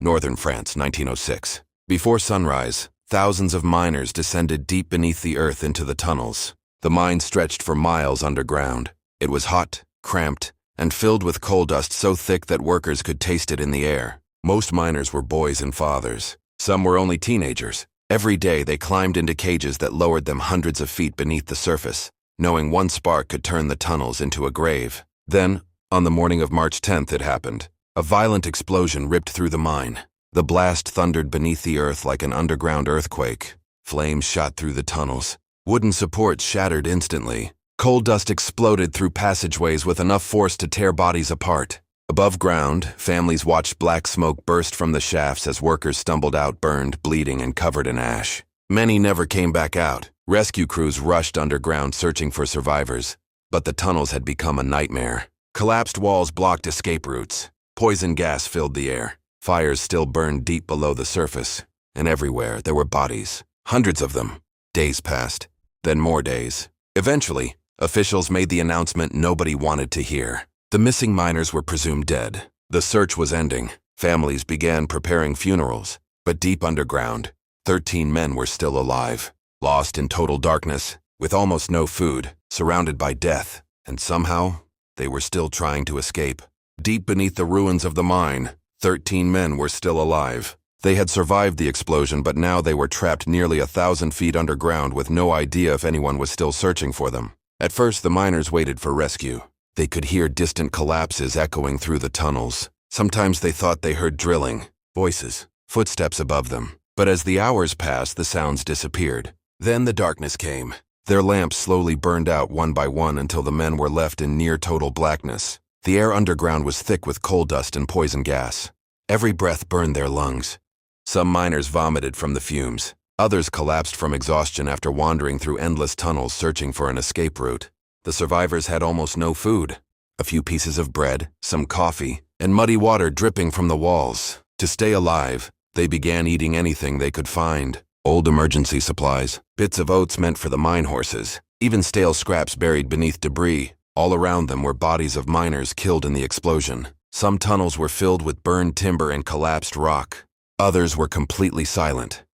northern France, 1906. Before sunrise, thousands of miners descended deep beneath the earth into the tunnels. The mine stretched for miles underground. It was hot, cramped, and filled with coal dust so thick that workers could taste it in the air. Most miners were boys and fathers. Some were only teenagers. Every day they climbed into cages that lowered them hundreds of feet beneath the surface, knowing one spark could turn the tunnels into a grave. Then, on the morning of March 10th, it happened. A violent explosion ripped through the mine. The blast thundered beneath the earth like an underground earthquake. Flames shot through the tunnels. Wooden supports shattered instantly. Coal dust exploded through passageways with enough force to tear bodies apart. Above ground, families watched black smoke burst from the shafts as workers stumbled out, burned, bleeding, and covered in ash. Many never came back out. Rescue crews rushed underground searching for survivors, but the tunnels had become a nightmare. Collapsed walls blocked escape routes. Poison gas filled the air. Fires still burned deep below the surface, and everywhere there were bodies. Hundreds of them. Days passed, then more days. Eventually, officials made the announcement nobody wanted to hear. The missing miners were presumed dead. The search was ending. Families began preparing funerals, but deep underground, 13 men were still alive, lost in total darkness, with almost no food, surrounded by death, and somehow, they were still trying to escape. Deep beneath the ruins of the mine, 13 men were still alive. They had survived the explosion, but now they were trapped nearly 1,000 feet underground with no idea if anyone was still searching for them. At first, the miners waited for rescue. They could hear distant collapses echoing through the tunnels. Sometimes they thought they heard drilling, voices, footsteps above them. But as the hours passed, the sounds disappeared. Then the darkness came. Their lamps slowly burned out one by one until the men were left in near total blackness. The air underground was thick with coal dust and poison gas. Every breath burned their lungs. Some miners vomited from the fumes. Others collapsed from exhaustion after wandering through endless tunnels searching for an escape route. The survivors had almost no food. A few pieces of bread, some coffee, and muddy water dripping from the walls. To stay alive, they began eating anything they could find. Old emergency supplies, bits of oats meant for the mine horses, even stale scraps buried beneath debris. All around them were bodies of miners killed in the explosion. Some tunnels were filled with burned timber and collapsed rock. Others were completely silent.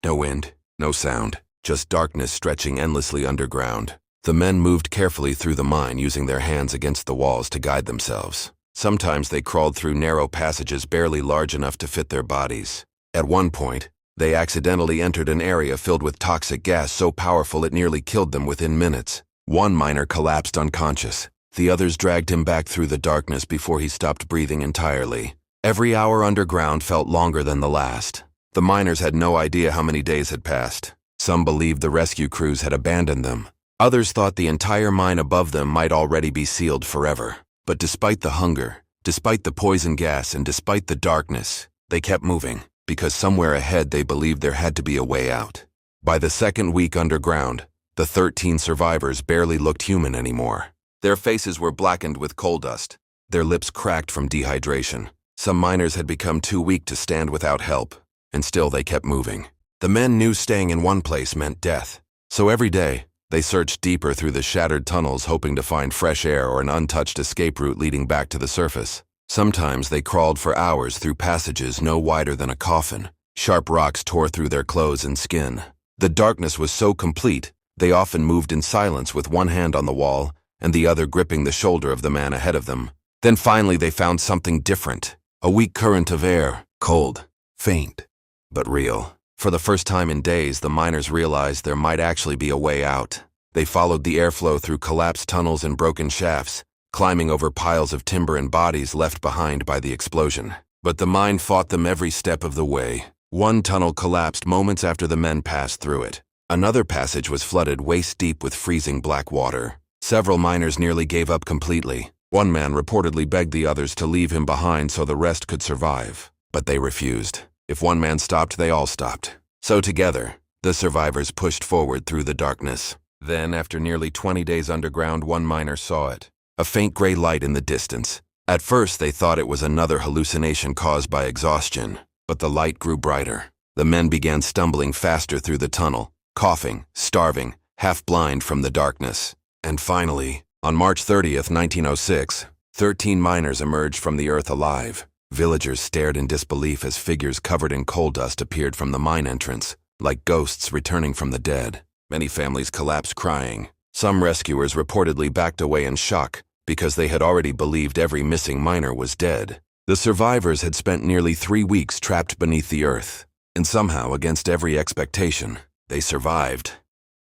No wind, no sound, just darkness stretching endlessly underground. The men moved carefully through the mine, using their hands against the walls to guide themselves. Sometimes they crawled through narrow passages barely large enough to fit their bodies. At one point, they accidentally entered an area filled with toxic gas so powerful it nearly killed them within minutes. One miner collapsed unconscious. The others dragged him back through the darkness before he stopped breathing entirely. Every hour underground felt longer than the last. The miners had no idea how many days had passed. Some believed the rescue crews had abandoned them. Others thought the entire mine above them might already be sealed forever. But despite the hunger, despite the poison gas, and despite the darkness, they kept moving, because somewhere ahead they believed there had to be a way out. By the second week underground, the 13 survivors barely looked human anymore. Their faces were blackened with coal dust, their lips cracked from dehydration. Some miners had become too weak to stand without help, and still they kept moving. The men knew staying in one place meant death, so every day, they searched deeper through the shattered tunnels hoping to find fresh air or an untouched escape route leading back to the surface. Sometimes they crawled for hours through passages no wider than a coffin. Sharp rocks tore through their clothes and skin. The darkness was so complete, they often moved in silence with one hand on the wall and the other gripping the shoulder of the man ahead of them. Then finally they found something different. A weak current of air, cold, faint, but real. For the first time in days, the miners realized there might actually be a way out. They followed the airflow through collapsed tunnels and broken shafts, climbing over piles of timber and bodies left behind by the explosion. But the mine fought them every step of the way. One tunnel collapsed moments after the men passed through it. Another passage was flooded waist-deep with freezing black water. Several miners nearly gave up completely. One man reportedly begged the others to leave him behind so the rest could survive. But they refused. If one man stopped, they all stopped. So together, the survivors pushed forward through the darkness. Then, after nearly 20 days underground, one miner saw it. A faint gray light in the distance. At first, they thought it was another hallucination caused by exhaustion. But the light grew brighter. The men began stumbling faster through the tunnel, coughing, starving, half blind from the darkness. And finally, on March 30th, 1906, 13 miners emerged from the earth alive. Villagers stared in disbelief as figures covered in coal dust appeared from the mine entrance, like ghosts returning from the dead. Many families collapsed crying. Some rescuers reportedly backed away in shock because they had already believed every missing miner was dead. The survivors had spent nearly 3 weeks trapped beneath the earth, and somehow, against every expectation, they survived.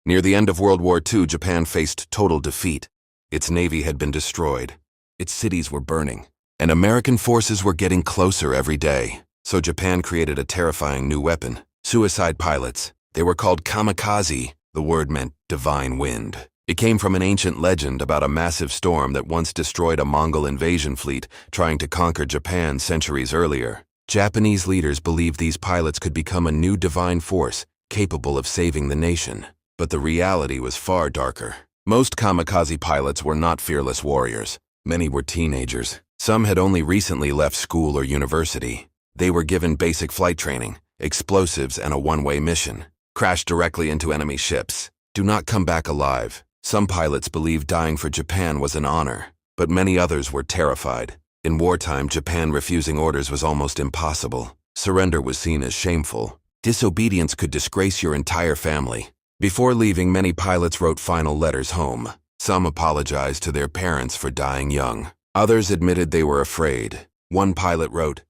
Near the end of World War II, Japan faced total defeat. Its navy had been destroyed. Its cities were burning, and American forces were getting closer every day. So Japan created a terrifying new weapon: suicide pilots. They were called Kamikaze. The word meant divine wind. It came from an ancient legend about a massive storm that once destroyed a Mongol invasion fleet trying to conquer Japan centuries earlier. Japanese leaders believed these pilots could become a new divine force capable of saving the nation. But the reality was far darker. Most kamikaze pilots were not fearless warriors. Many were teenagers. Some had only recently left school or university. They were given basic flight training, explosives, and a one-way mission. Crash directly into enemy ships. Do not come back alive. Some pilots believed dying for Japan was an honor, but many others were terrified. In wartime, Japan refusing orders was almost impossible. Surrender was seen as shameful. Disobedience could disgrace your entire family. Before leaving, many pilots wrote final letters home. Some apologized to their parents for dying young. Others admitted they were afraid. One pilot wrote,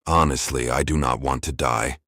"Honestly, I do not want to die."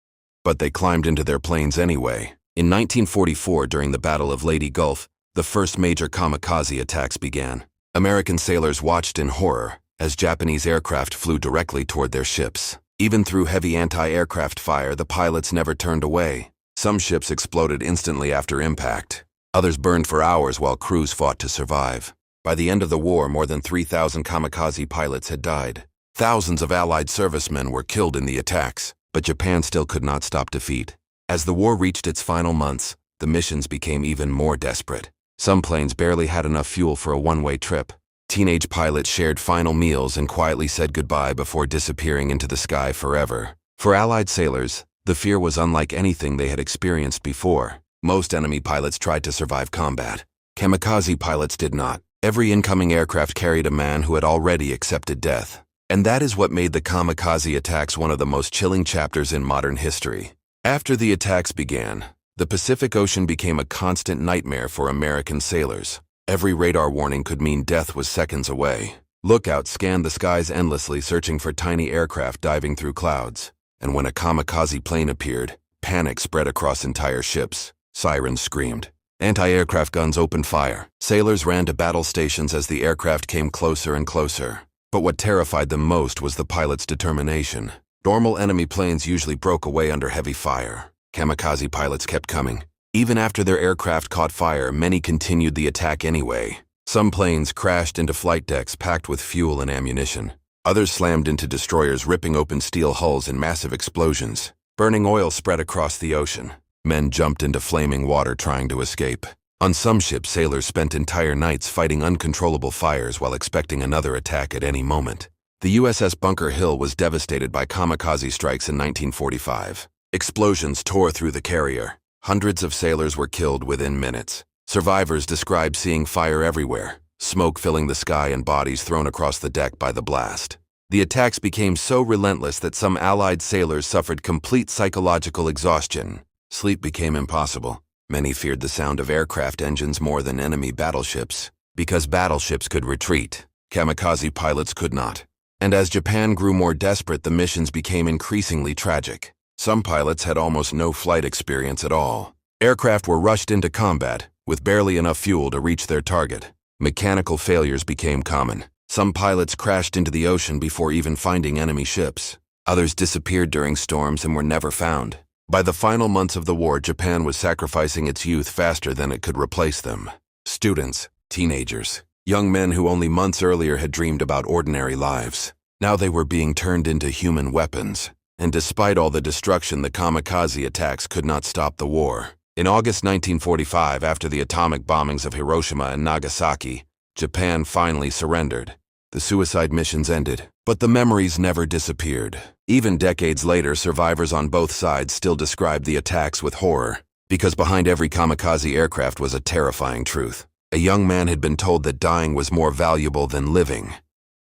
But they climbed into their planes anyway. In 1944, during the Battle of Leyte Gulf, the first major kamikaze attacks began. American sailors watched in horror as Japanese aircraft flew directly toward their ships. Even through heavy anti-aircraft fire, the pilots never turned away. Some ships exploded instantly after impact. Others burned for hours while crews fought to survive. By the end of the war, more than 3,000 kamikaze pilots had died. Thousands of Allied servicemen were killed in the attacks, but Japan still could not stop defeat. As the war reached its final months, the missions became even more desperate. Some planes barely had enough fuel for a one-way trip. Teenage pilots shared final meals and quietly said goodbye before disappearing into the sky forever. For Allied sailors, the fear was unlike anything they had experienced before. Most enemy pilots tried to survive combat. Kamikaze pilots did not. Every incoming aircraft carried a man who had already accepted death. And that is what made the kamikaze attacks one of the most chilling chapters in modern history. After the attacks began, the Pacific Ocean became a constant nightmare for American sailors. Every radar warning could mean death was seconds away. Lookouts scanned the skies endlessly, searching for tiny aircraft diving through clouds. And when a kamikaze plane appeared, panic spread across entire ships. Sirens screamed. Anti-aircraft guns opened fire. Sailors ran to battle stations as the aircraft came closer and closer. But what terrified them most was the pilots' determination. Normal enemy planes usually broke away under heavy fire. Kamikaze pilots kept coming. Even after their aircraft caught fire, many continued the attack anyway. Some planes crashed into flight decks packed with fuel and ammunition. Others slammed into destroyers, ripping open steel hulls in massive explosions. Burning oil spread across the ocean. Men jumped into flaming water trying to escape. On some ships, sailors spent entire nights fighting uncontrollable fires while expecting another attack at any moment. The USS Bunker Hill was devastated by kamikaze strikes in 1945. Explosions tore through the carrier. Hundreds of sailors were killed within minutes. Survivors described seeing fire everywhere, smoke filling the sky and bodies thrown across the deck by the blast. The attacks became so relentless that some Allied sailors suffered complete psychological exhaustion. Sleep became impossible. Many feared the sound of aircraft engines more than enemy battleships. Because battleships could retreat, kamikaze pilots could not. And as Japan grew more desperate, the missions became increasingly tragic. Some pilots had almost no flight experience at all. Aircraft were rushed into combat, with barely enough fuel to reach their target. Mechanical failures became common. Some pilots crashed into the ocean before even finding enemy ships. Others disappeared during storms and were never found. By the final months of the war, Japan was sacrificing its youth faster than it could replace them. Students, teenagers, young men who only months earlier had dreamed about ordinary lives. Now they were being turned into human weapons. And despite all the destruction, the kamikaze attacks could not stop the war. In August 1945, after the atomic bombings of Hiroshima and Nagasaki, Japan finally surrendered. The suicide missions ended, but the memories never disappeared. Even decades later, survivors on both sides still describe the attacks with horror, because behind every kamikaze aircraft was a terrifying truth. A young man had been told that dying was more valuable than living.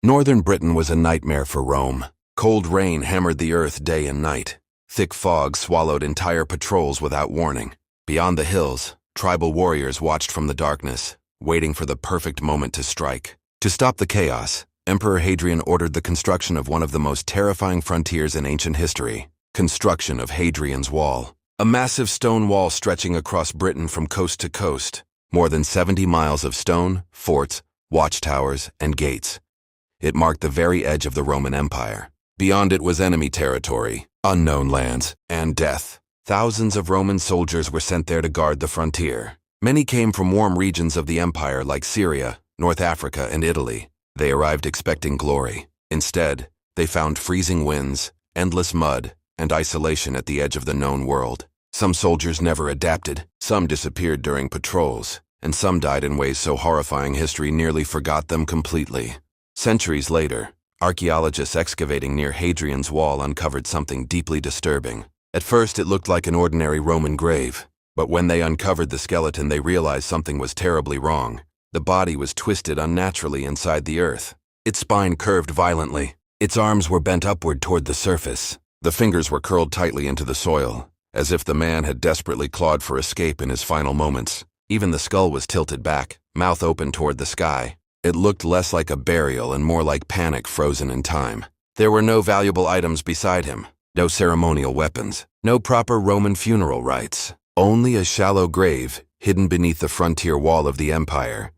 Northern Britain was a nightmare for Rome. Cold rain hammered the earth day and night. Thick fog swallowed entire patrols without warning. Beyond the hills, tribal warriors watched from the darkness, waiting for the perfect moment to strike. To stop the chaos, Emperor Hadrian ordered the construction of one of the most terrifying frontiers in ancient history: construction of Hadrian's Wall. A massive stone wall stretching across Britain from coast to coast. More than 70 miles of stone, forts, watchtowers, and gates. It marked the very edge of the Roman Empire. Beyond it was enemy territory, unknown lands, and death. Thousands of Roman soldiers were sent there to guard the frontier. Many came from warm regions of the empire like Syria, North Africa, and Italy. They arrived expecting glory. Instead, they found freezing winds, endless mud, and isolation at the edge of the known world. Some soldiers never adapted, some disappeared during patrols, and some died in ways so horrifying history nearly forgot them completely. Centuries later, archaeologists excavating near Hadrian's Wall uncovered something deeply disturbing. At first, it looked like an ordinary Roman grave, but when they uncovered the skeleton, they realized something was terribly wrong. The body was twisted unnaturally inside the earth. Its spine curved violently. Its arms were bent upward toward the surface. The fingers were curled tightly into the soil, as if the man had desperately clawed for escape in his final moments. Even the skull was tilted back, mouth open toward the sky. It looked less like a burial and more like panic frozen in time. There were no valuable items beside him, no ceremonial weapons, no proper Roman funeral rites, only a shallow grave hidden beneath the frontier wall of the empire.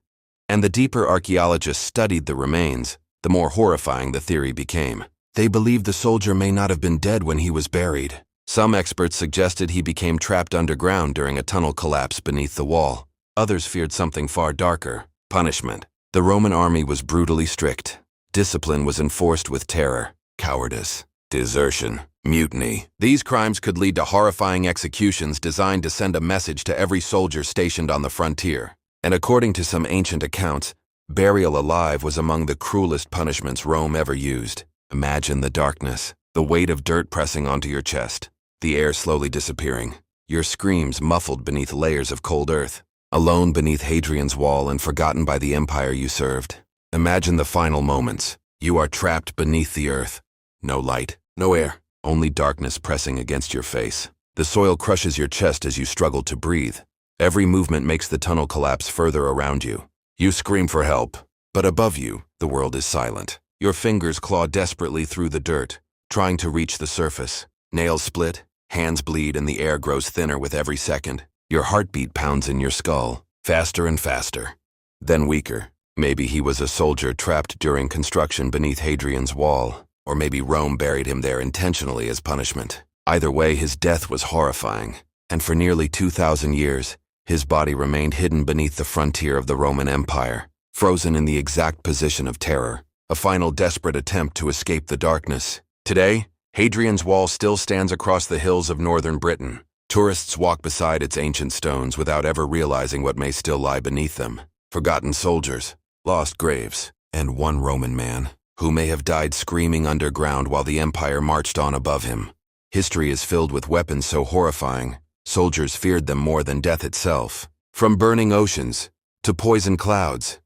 And the deeper archaeologists studied the remains, the more horrifying the theory became. They believed the soldier may not have been dead when he was buried. Some experts suggested he became trapped underground during a tunnel collapse beneath the wall. Others feared something far darker: punishment. The Roman army was brutally strict. Discipline was enforced with terror, cowardice, desertion, mutiny. These crimes could lead to horrifying executions designed to send a message to every soldier stationed on the frontier. And according to some ancient accounts, burial alive was among the cruelest punishments Rome ever used. Imagine the darkness, the weight of dirt pressing onto your chest, the air slowly disappearing, your screams muffled beneath layers of cold earth. Alone beneath Hadrian's Wall and forgotten by the empire you served. Imagine the final moments. You are trapped beneath the earth. No light, no air, only darkness pressing against your face. The soil crushes your chest as you struggle to breathe. Every movement makes the tunnel collapse further around you. You scream for help, but above you, the world is silent. Your fingers claw desperately through the dirt, trying to reach the surface. Nails split, hands bleed, and the air grows thinner with every second. Your heartbeat pounds in your skull, faster and faster, then weaker. Maybe he was a soldier trapped during construction beneath Hadrian's Wall, or maybe Rome buried him there intentionally as punishment. Either way, his death was horrifying, and for nearly 2,000 years, his body remained hidden beneath the frontier of the Roman Empire, frozen in the exact position of terror, a final desperate attempt to escape the darkness. Today, Hadrian's Wall still stands across the hills of northern Britain. Tourists walk beside its ancient stones without ever realizing what may still lie beneath them. Forgotten soldiers, lost graves, and one Roman man who may have died screaming underground while the empire marched on above him. History is filled with weapons so horrifying, soldiers feared them more than death itself. From burning oceans to poison clouds,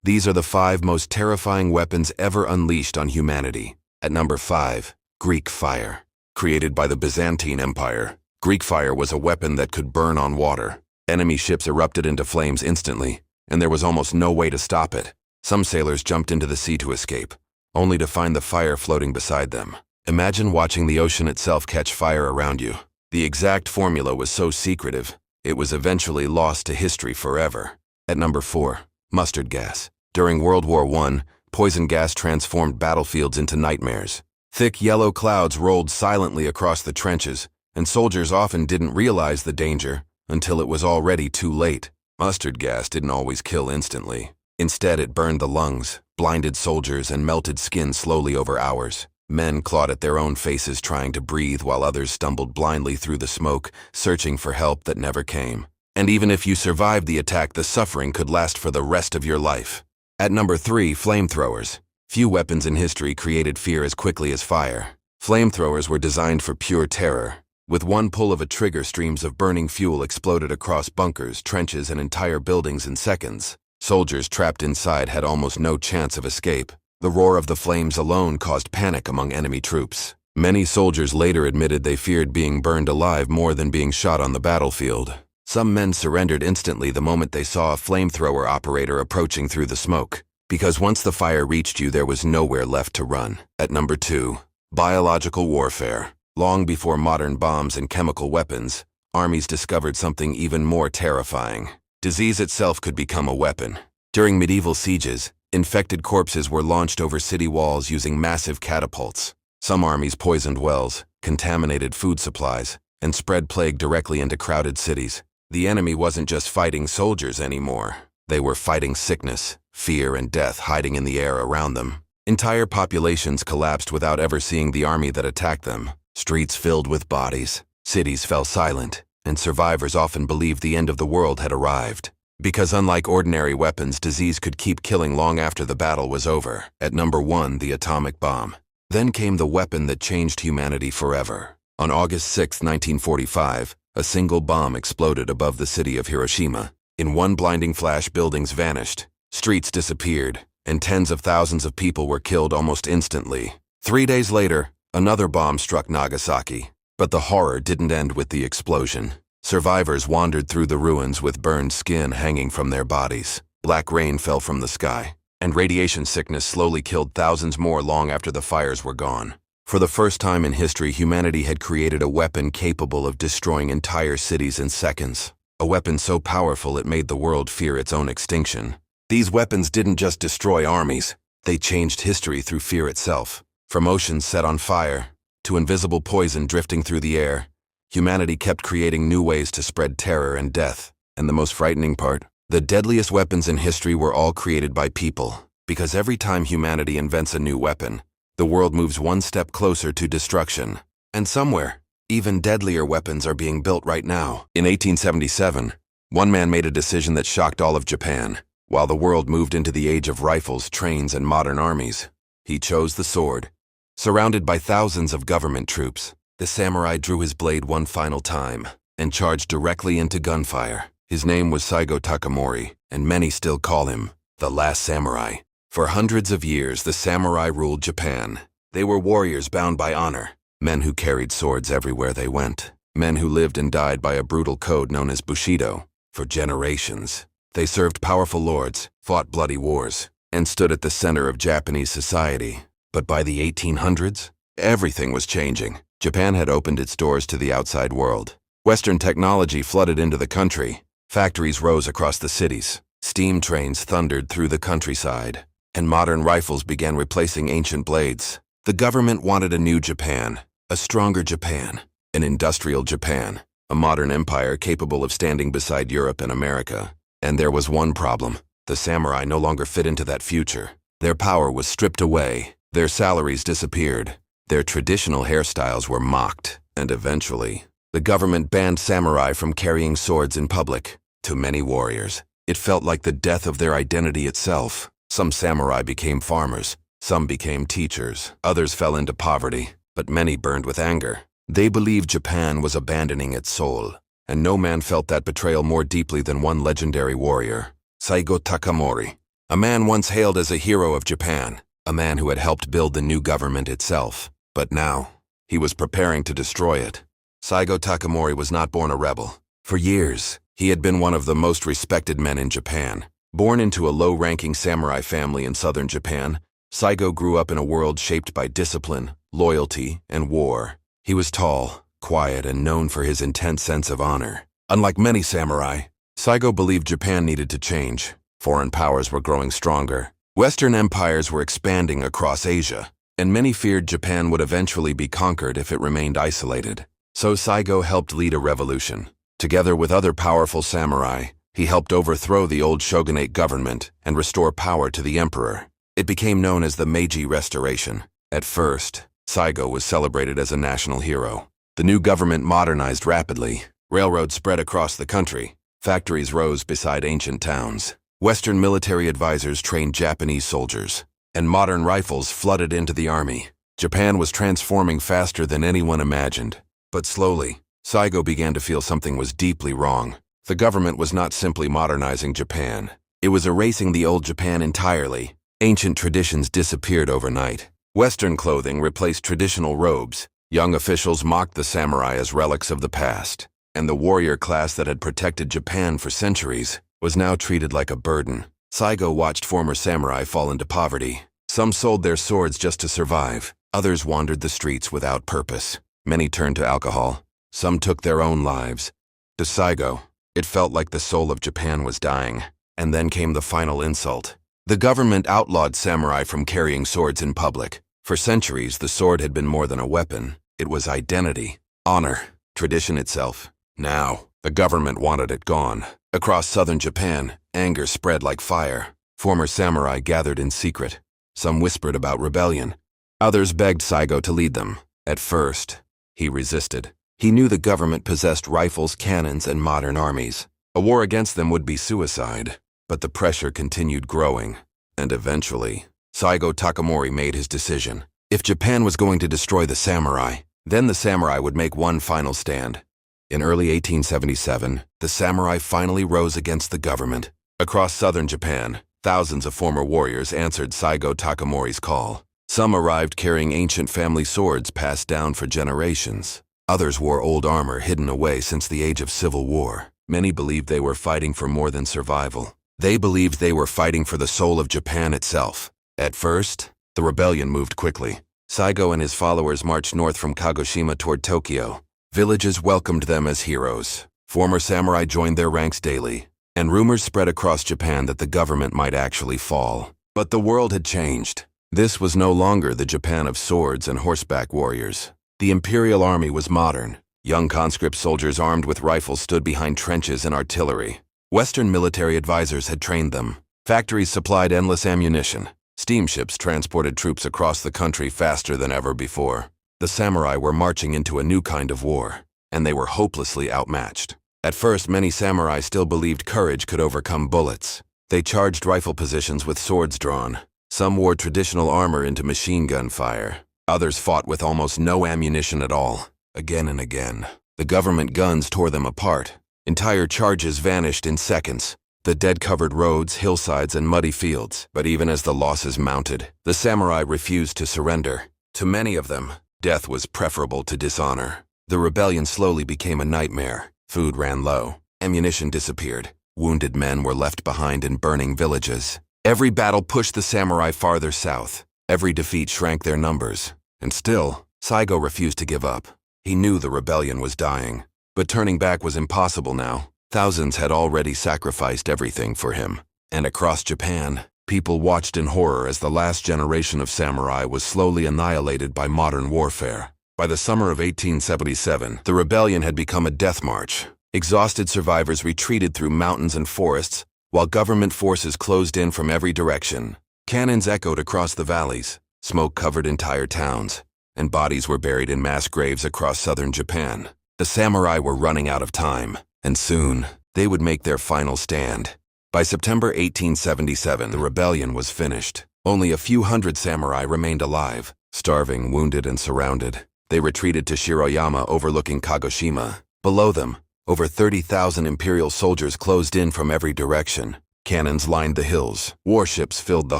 these are the 5 most terrifying weapons ever unleashed on humanity. At number 5, Greek fire. Created by the Byzantine Empire, Greek fire was a weapon that could burn on water. Enemy ships erupted into flames instantly, and there was almost no way to stop it. Some sailors jumped into the sea to escape, only to find the fire floating beside them. Imagine watching the ocean itself catch fire around you. The exact formula was so secretive, it was eventually lost to history forever. At number 4, mustard gas. During World War I, poison gas transformed battlefields into nightmares. Thick yellow clouds rolled silently across the trenches, and soldiers often didn't realize the danger until it was already too late. Mustard gas didn't always kill instantly. Instead, it burned the lungs, blinded soldiers, and melted skin slowly over hours. Men clawed at their own faces trying to breathe while others stumbled blindly through the smoke, searching for help that never came. And even if you survived the attack, the suffering could last for the rest of your life. At number 3, flamethrowers. Few weapons in history created fear as quickly as fire. Flamethrowers were designed for pure terror. With one pull of a trigger, streams of burning fuel exploded across bunkers, trenches, and entire buildings in seconds. Soldiers trapped inside had almost no chance of escape. The roar of the flames alone caused panic among enemy troops. Many soldiers later admitted they feared being burned alive more than being shot on the battlefield. Some men surrendered instantly the moment they saw a flamethrower operator approaching through the smoke, because once the fire reached you, there was nowhere left to run. At number 2, biological warfare. Long before modern bombs and chemical weapons, armies discovered something even more terrifying. Disease itself could become a weapon. During medieval sieges, infected corpses were launched over city walls using massive catapults. Some armies poisoned wells, contaminated food supplies, and spread plague directly into crowded cities. The enemy wasn't just fighting soldiers anymore. They were fighting sickness, fear, and death hiding in the air around them. Entire populations collapsed without ever seeing the army that attacked them. Streets filled with bodies, cities fell silent, and survivors often believed the end of the world had arrived. Because unlike ordinary weapons, disease could keep killing long after the battle was over. At number 1, the atomic bomb. Then came the weapon that changed humanity forever. On August 6, 1945, a single bomb exploded above the city of Hiroshima. In one blinding flash, buildings vanished, streets disappeared, and tens of thousands of people were killed almost instantly. 3 days later, another bomb struck Nagasaki. But the horror didn't end with the explosion. Survivors wandered through the ruins with burned skin hanging from their bodies. Black rain fell from the sky, and radiation sickness slowly killed thousands more long after the fires were gone. For the first time in history, humanity had created a weapon capable of destroying entire cities in seconds. A weapon so powerful it made the world fear its own extinction. These weapons didn't just destroy armies, they changed history through fear itself. From oceans set on fire to invisible poison drifting through the air, humanity kept creating new ways to spread terror and death. And the most frightening part, the deadliest weapons in history were all created by people. Because every time humanity invents a new weapon, the world moves one step closer to destruction. And somewhere, even deadlier weapons are being built right now. In 1877, one man made a decision that shocked all of Japan. While the world moved into the age of rifles, trains, and modern armies, he chose the sword. Surrounded by thousands of government troops, the samurai drew his blade one final time and charged directly into gunfire. His name was Saigo Takamori, and many still call him the last samurai. For hundreds of years, the samurai ruled Japan. They were warriors bound by honor, men who carried swords everywhere they went, men who lived and died by a brutal code known as Bushido. For generations, they served powerful lords, fought bloody wars, and stood at the center of Japanese society. But by the 1800s, everything was changing. Japan had opened its doors to the outside world. Western technology flooded into the country. Factories rose across the cities. Steam trains thundered through the countryside, and modern rifles began replacing ancient blades. The government wanted a new Japan, a stronger Japan, an industrial Japan, a modern empire capable of standing beside Europe and America. And there was one problem. The samurai no longer fit into that future. Their power was stripped away. Their salaries disappeared. Their traditional hairstyles were mocked. And eventually, the government banned samurai from carrying swords in public. To many warriors, it felt like the death of their identity itself. Some samurai became farmers. Some became teachers. Others fell into poverty. But many burned with anger. They believed Japan was abandoning its soul. And no man felt that betrayal more deeply than one legendary warrior, Saigo Takamori. A man once hailed as a hero of Japan. A man who had helped build the new government itself. But now, he was preparing to destroy it. Saigo Takamori was not born a rebel. For years, he had been one of the most respected men in Japan. Born into a low-ranking samurai family in southern Japan, Saigo grew up in a world shaped by discipline, loyalty, and war. He was tall, quiet, and known for his intense sense of honor. Unlike many samurai, Saigo believed Japan needed to change. Foreign powers were growing stronger. Western empires were expanding across Asia, and many feared Japan would eventually be conquered if it remained isolated. So Saigo helped lead a revolution. Together with other powerful samurai, he helped overthrow the old shogunate government and restore power to the emperor. It became known as the Meiji Restoration. At first, Saigo was celebrated as a national hero. The new government modernized rapidly. Railroads spread across the country. Factories rose beside ancient towns. Western military advisors trained Japanese soldiers, and modern rifles flooded into the army. Japan was transforming faster than anyone imagined. But slowly, Saigo began to feel something was deeply wrong. The government was not simply modernizing Japan. It was erasing the old Japan entirely. Ancient traditions disappeared overnight. Western clothing replaced traditional robes. Young officials mocked the samurai as relics of the past, and the warrior class that had protected Japan for centuries was now treated like a burden. Saigo watched former samurai fall into poverty. Some sold their swords just to survive. Others wandered the streets without purpose. Many turned to alcohol. Some took their own lives. To Saigo, it felt like the soul of Japan was dying. And then came the final insult. The government outlawed samurai from carrying swords in public. For centuries, the sword had been more than a weapon. It was identity, honor, tradition itself. Now, the government wanted it gone. Across southern Japan, anger spread like fire. Former samurai gathered in secret. Some whispered about rebellion. Others begged Saigo to lead them. At first, he resisted. He knew the government possessed rifles, cannons, and modern armies. A war against them would be suicide. But the pressure continued growing. And eventually, Saigo Takamori made his decision. If Japan was going to destroy the samurai, then the samurai would make one final stand. In early 1877, the samurai finally rose against the government. Across southern Japan, thousands of former warriors answered Saigo Takamori's call. Some arrived carrying ancient family swords passed down for generations. Others wore old armor hidden away since the age of civil war. Many believed they were fighting for more than survival. They believed they were fighting for the soul of Japan itself. At first, the rebellion moved quickly. Saigo and his followers marched north from Kagoshima toward Tokyo. Villages welcomed them as heroes. Former samurai joined their ranks daily, and rumors spread across Japan that the government might actually fall. But the world had changed. This was no longer the Japan of swords and horseback warriors. The imperial army was modern. Young conscript soldiers armed with rifles stood behind trenches and artillery. Western military advisors had trained them. Factories supplied endless ammunition. Steamships transported troops across the country faster than ever before. The samurai were marching into a new kind of war, and they were hopelessly outmatched. At first, many samurai still believed courage could overcome bullets. They charged rifle positions with swords drawn. Some wore traditional armor into machine gun fire. Others fought with almost no ammunition at all. Again and again, the government guns tore them apart. Entire charges vanished in seconds. The dead covered roads, hillsides, and muddy fields. But even as the losses mounted, the samurai refused to surrender. To many of them, death was preferable to dishonor. The rebellion slowly became a nightmare. Food ran low. Ammunition disappeared. Wounded men were left behind in burning villages. Every battle pushed the samurai farther south. Every defeat shrank their numbers. And still, Saigo refused to give up. He knew the rebellion was dying. But turning back was impossible now. Thousands had already sacrificed everything for him. And across Japan, people watched in horror as the last generation of samurai was slowly annihilated by modern warfare. By the summer of 1877, the rebellion had become a death march. Exhausted survivors retreated through mountains and forests, while government forces closed in from every direction. Cannons echoed across the valleys. Smoke covered entire towns, and bodies were buried in mass graves across southern Japan. The samurai were running out of time, and soon, they would make their final stand. By September 1877, the rebellion was finished. Only a few hundred samurai remained alive, starving, wounded, and surrounded. They retreated to Shiroyama overlooking Kagoshima. Below them, over 30,000 imperial soldiers closed in from every direction. Cannons lined the hills. Warships filled the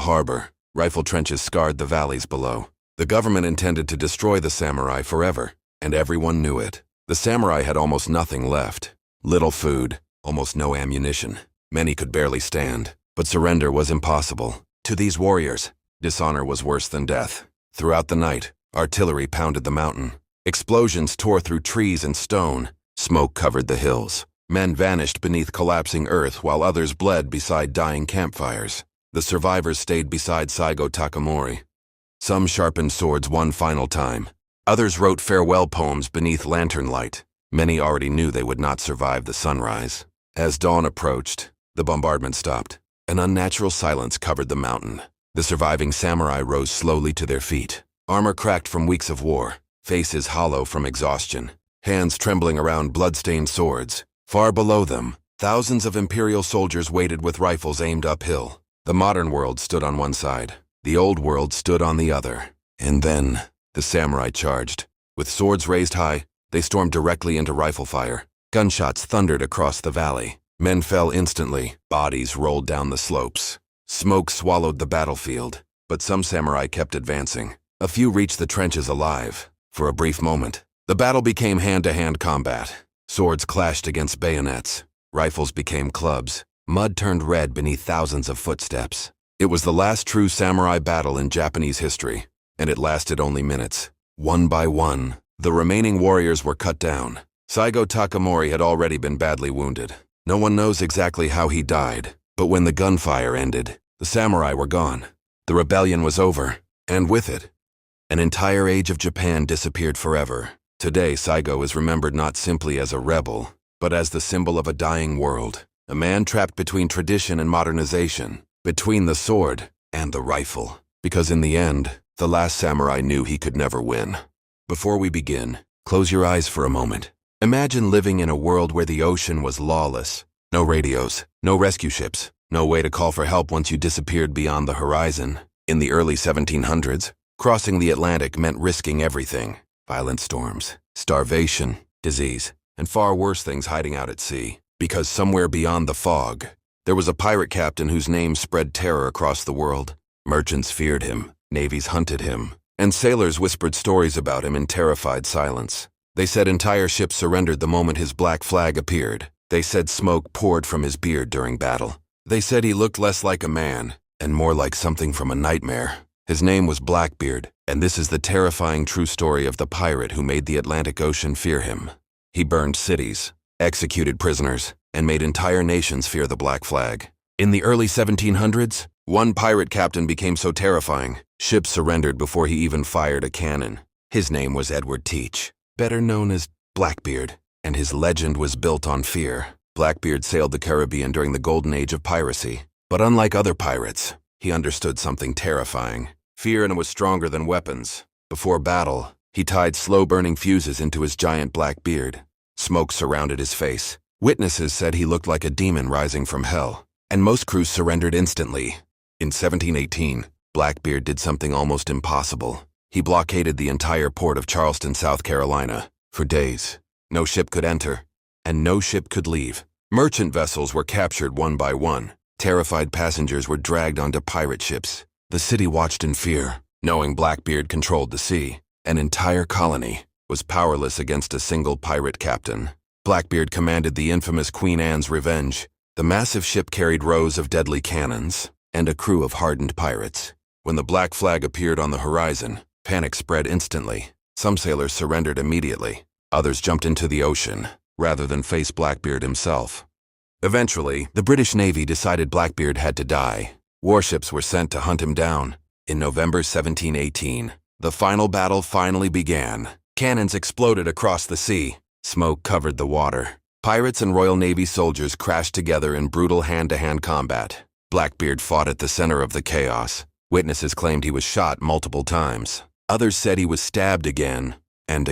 harbor. Rifle trenches scarred the valleys below. The government intended to destroy the samurai forever, and everyone knew it. The samurai had almost nothing left. Little food, almost no ammunition. Many could barely stand, but surrender was impossible. To these warriors, dishonor was worse than death. Throughout the night, artillery pounded the mountain. Explosions tore through trees and stone. Smoke covered the hills. Men vanished beneath collapsing earth while others bled beside dying campfires. The survivors stayed beside Saigo Takamori. Some sharpened swords one final time. Others wrote farewell poems beneath lantern light. Many already knew they would not survive the sunrise. As dawn approached, the bombardment stopped. An unnatural silence covered the mountain. The surviving samurai rose slowly to their feet. Armor cracked from weeks of war, faces hollow from exhaustion, hands trembling around blood-stained swords. Far below them, thousands of imperial soldiers waited with rifles aimed uphill. The modern world stood on one side. The old world stood on the other. And then, the samurai charged. With swords raised high, they stormed directly into rifle fire. Gunshots thundered across the valley. Men fell instantly. Bodies rolled down the slopes. Smoke swallowed the battlefield, but some samurai kept advancing. A few reached the trenches alive. For a brief moment, the battle became hand-to-hand combat. Swords clashed against bayonets. Rifles became clubs. Mud turned red beneath thousands of footsteps. It was the last true samurai battle in Japanese history, and it lasted only minutes. One by one, the remaining warriors were cut down. Saigo Takamori had already been badly wounded. No one knows exactly how he died, but when the gunfire ended, the samurai were gone. The rebellion was over, and with it, an entire age of Japan disappeared forever. Today, Saigo is remembered not simply as a rebel, but as the symbol of a dying world. A man trapped between tradition and modernization, between the sword and the rifle. Because in the end, the last samurai knew he could never win. Before we begin, close your eyes for a moment. Imagine living in a world where the ocean was lawless. No radios, no rescue ships, no way to call for help once you disappeared beyond the horizon. In the early 1700s, crossing the Atlantic meant risking everything. Violent storms, starvation, disease, and far worse things hiding out at sea. Because somewhere beyond the fog, there was a pirate captain whose name spread terror across the world. Merchants feared him, navies hunted him, and sailors whispered stories about him in terrified silence. They said entire ships surrendered the moment his black flag appeared. They said smoke poured from his beard during battle. They said he looked less like a man and more like something from a nightmare. His name was Blackbeard, and this is the terrifying true story of the pirate who made the Atlantic Ocean fear him. He burned cities, executed prisoners, and made entire nations fear the black flag. In the early 1700s, one pirate captain became so terrifying, ships surrendered before he even fired a cannon. His name was Edward Teach, better known as Blackbeard, and his legend was built on fear. Blackbeard sailed the Caribbean during the golden age of piracy, but unlike other pirates, he understood something terrifying. Fear and was stronger than weapons. Before battle, he tied slow-burning fuses into his giant black beard. Smoke surrounded his face. Witnesses said he looked like a demon rising from hell, and most crews surrendered instantly. In 1718, Blackbeard did something almost impossible. He blockaded the entire port of Charleston, South Carolina. For days, no ship could enter, and no ship could leave. Merchant vessels were captured one by one. Terrified passengers were dragged onto pirate ships. The city watched in fear, knowing Blackbeard controlled the sea. An entire colony was powerless against a single pirate captain. Blackbeard commanded the infamous Queen Anne's Revenge. The massive ship carried rows of deadly cannons and a crew of hardened pirates. When the black flag appeared on the horizon, panic spread instantly. Some sailors surrendered immediately. Others jumped into the ocean, rather than face Blackbeard himself. Eventually, the British Navy decided Blackbeard had to die. Warships were sent to hunt him down. In November 1718, the final battle finally began. Cannons exploded across the sea. Smoke covered the water. Pirates and Royal Navy soldiers crashed together in brutal hand-to-hand combat. Blackbeard fought at the center of the chaos. Witnesses claimed he was shot multiple times. Others said he was stabbed again, and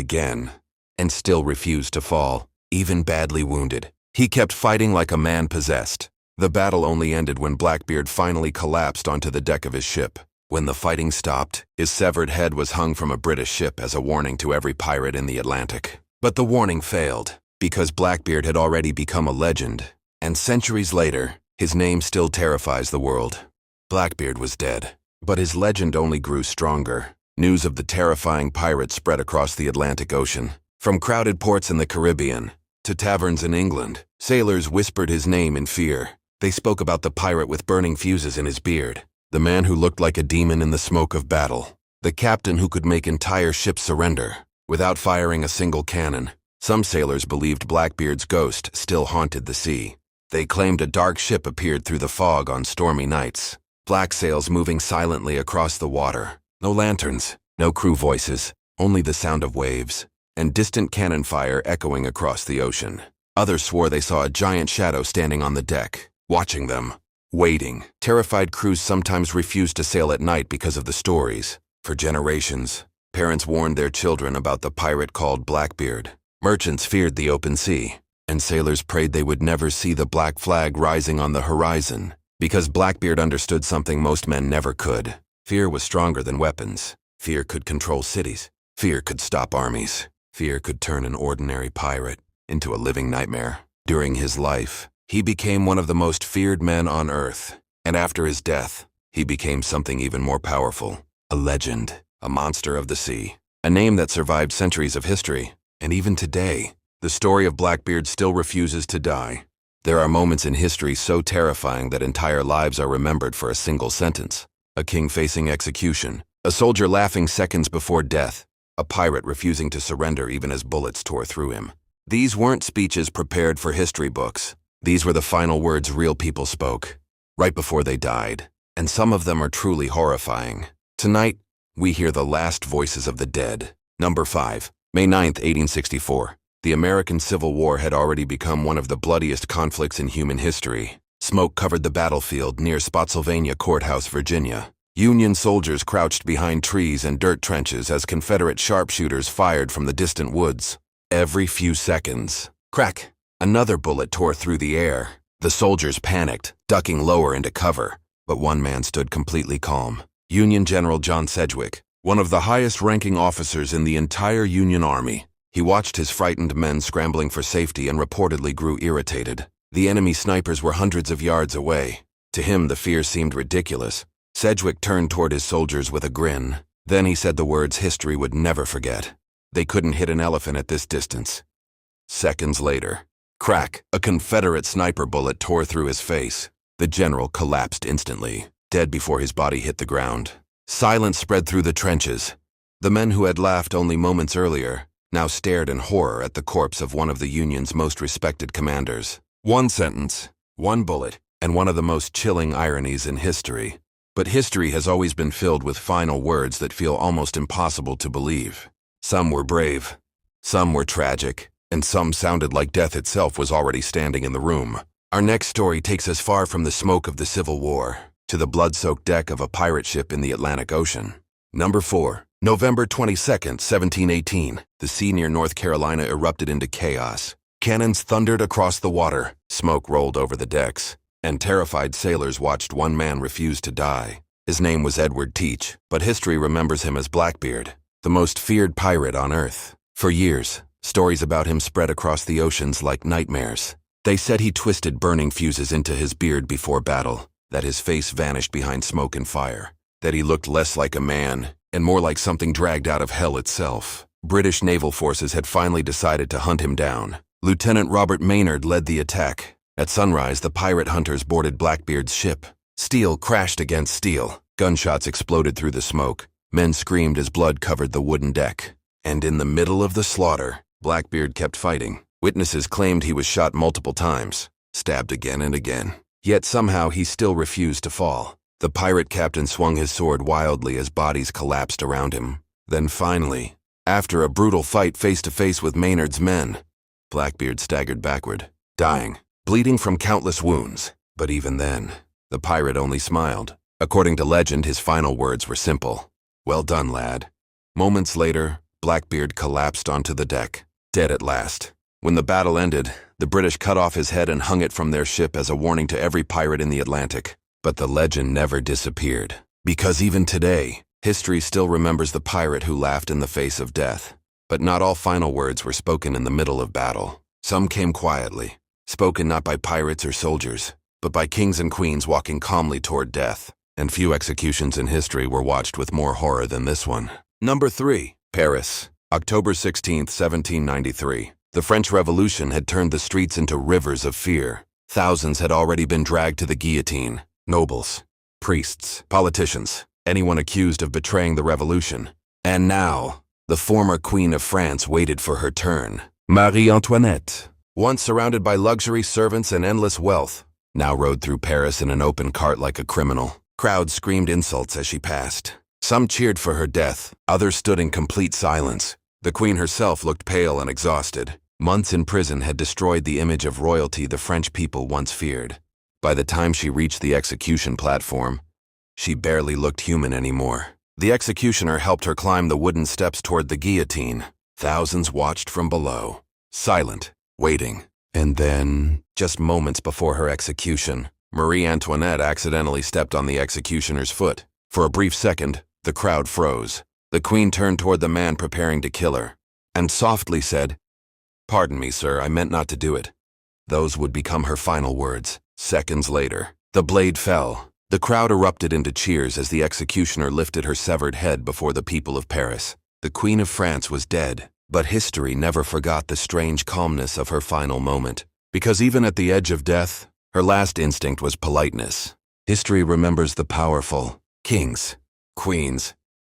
still refused to fall, even badly wounded. He kept fighting like a man possessed. The battle only ended when Blackbeard finally collapsed onto the deck of his ship. When the fighting stopped, his severed head was hung from a British ship as a warning to every pirate in the Atlantic. But the warning failed, because Blackbeard had already become a legend, and centuries later, his name still terrifies the world. Blackbeard was dead, but his legend only grew stronger. News of the terrifying pirate spread across the Atlantic Ocean. From crowded ports in the Caribbean to taverns in England, sailors whispered his name in fear. They spoke about the pirate with burning fuses in his beard, the man who looked like a demon in the smoke of battle, the captain who could make entire ships surrender without firing a single cannon. Some sailors believed Blackbeard's ghost still haunted the sea. They claimed a dark ship appeared through the fog on stormy nights, black sails moving silently across the water. No lanterns, no crew voices, only the sound of waves, and distant cannon fire echoing across the ocean. Others swore they saw a giant shadow standing on the deck, watching them, waiting. Terrified crews sometimes refused to sail at night because of the stories. For generations, parents warned their children about the pirate called Blackbeard. Merchants feared the open sea, and sailors prayed they would never see the black flag rising on the horizon, because Blackbeard understood something most men never could. Fear was stronger than weapons. Fear could control cities. Fear could stop armies. Fear could turn an ordinary pirate into a living nightmare. During his life, he became one of the most feared men on Earth, and And after his death, he became something even more powerful. A legend, a monster of the sea, a name that survived centuries of history. And even today, the story of Blackbeard still refuses to die. There are moments in history so terrifying that entire lives are remembered for a single sentence. A king facing execution, a soldier laughing seconds before death, a pirate refusing to surrender even as bullets tore through him. These weren't speeches prepared for history books. These were the final words real people spoke, right before they died. And some of them are truly horrifying. Tonight, we hear the last voices of the dead. Number 5. May 9th, 1864. The American Civil War had already become one of the bloodiest conflicts in human history. Smoke covered the battlefield near Spotsylvania Courthouse, Virginia. Union soldiers crouched behind trees and dirt trenches as Confederate sharpshooters fired from the distant woods. Every few seconds, crack, another bullet tore through the air. The soldiers panicked, ducking lower into cover. But one man stood completely calm. Union General John Sedgwick, one of the highest-ranking officers in the entire Union Army. He watched his frightened men scrambling for safety and reportedly grew irritated. The enemy snipers were hundreds of yards away. To him, the fear seemed ridiculous. Sedgwick turned toward his soldiers with a grin. Then he said the words history would never forget. They couldn't hit an elephant at this distance. Seconds later, crack, a Confederate sniper bullet tore through his face. The general collapsed instantly, dead before his body hit the ground. Silence spread through the trenches. The men who had laughed only moments earlier now stared in horror at the corpse of one of the Union's most respected commanders. One sentence, one bullet, and one of the most chilling ironies in history. But history has always been filled with final words that feel almost impossible to believe. Some were brave, some were tragic, and some sounded like death itself was already standing in the room. Our next story takes us far from the smoke of the Civil War to the blood-soaked deck of a pirate ship in the Atlantic Ocean. Number 4. November 22nd, 1718. The sea near North Carolina erupted into chaos. Cannons thundered across the water, smoke rolled over the decks, and terrified sailors watched one man refuse to die. His name was Edward Teach, but history remembers him as Blackbeard, the most feared pirate on Earth. For years, stories about him spread across the oceans like nightmares. They said he twisted burning fuses into his beard before battle, that his face vanished behind smoke and fire, that he looked less like a man and more like something dragged out of hell itself. British naval forces had finally decided to hunt him down. Lieutenant Robert Maynard led the attack. At sunrise, the pirate hunters boarded Blackbeard's ship. Steel crashed against steel. Gunshots exploded through the smoke. Men screamed as blood covered the wooden deck. And in the middle of the slaughter, Blackbeard kept fighting. Witnesses claimed he was shot multiple times, stabbed again and again. Yet somehow he still refused to fall. The pirate captain swung his sword wildly as bodies collapsed around him. Then finally, after a brutal fight face-to-face with Maynard's men, Blackbeard staggered backward, dying, bleeding from countless wounds. But even then, the pirate only smiled. According to legend, his final words were simple. "Well done, lad." Moments later, Blackbeard collapsed onto the deck, dead at last. When the battle ended, the British cut off his head and hung it from their ship as a warning to every pirate in the Atlantic. But the legend never disappeared. Because even today, history still remembers the pirate who laughed in the face of death. But not all final words were spoken in the middle of battle. Some came quietly, spoken not by pirates or soldiers, but by kings and queens walking calmly toward death. And few executions in history were watched with more horror than this one. Number 3. Paris, October 16th, 1793. The French Revolution had turned the streets into rivers of fear. Thousands had already been dragged to the guillotine. Nobles, priests, politicians, anyone accused of betraying the revolution. And now, the former Queen of France waited for her turn. Marie Antoinette, once surrounded by luxury, servants, and endless wealth, now rode through Paris in an open cart like a criminal. Crowds screamed insults as she passed. Some cheered for her death, others stood in complete silence. The Queen herself looked pale and exhausted. Months in prison had destroyed the image of royalty the French people once feared. By the time she reached the execution platform, she barely looked human anymore. The executioner helped her climb the wooden steps toward the guillotine. Thousands watched from below, silent, waiting. And then, just moments before her execution, Marie Antoinette accidentally stepped on the executioner's foot. For a brief second, the crowd froze. The Queen turned toward the man preparing to kill her, and softly said, "Pardon me, sir, I meant not to do it." Those would become her final words. Seconds later, the blade fell. The crowd erupted into cheers as the executioner lifted her severed head before the people of Paris. The Queen of France was dead, but history never forgot the strange calmness of her final moment. Because even at the edge of death, her last instinct was politeness. History remembers the powerful, kings, queens,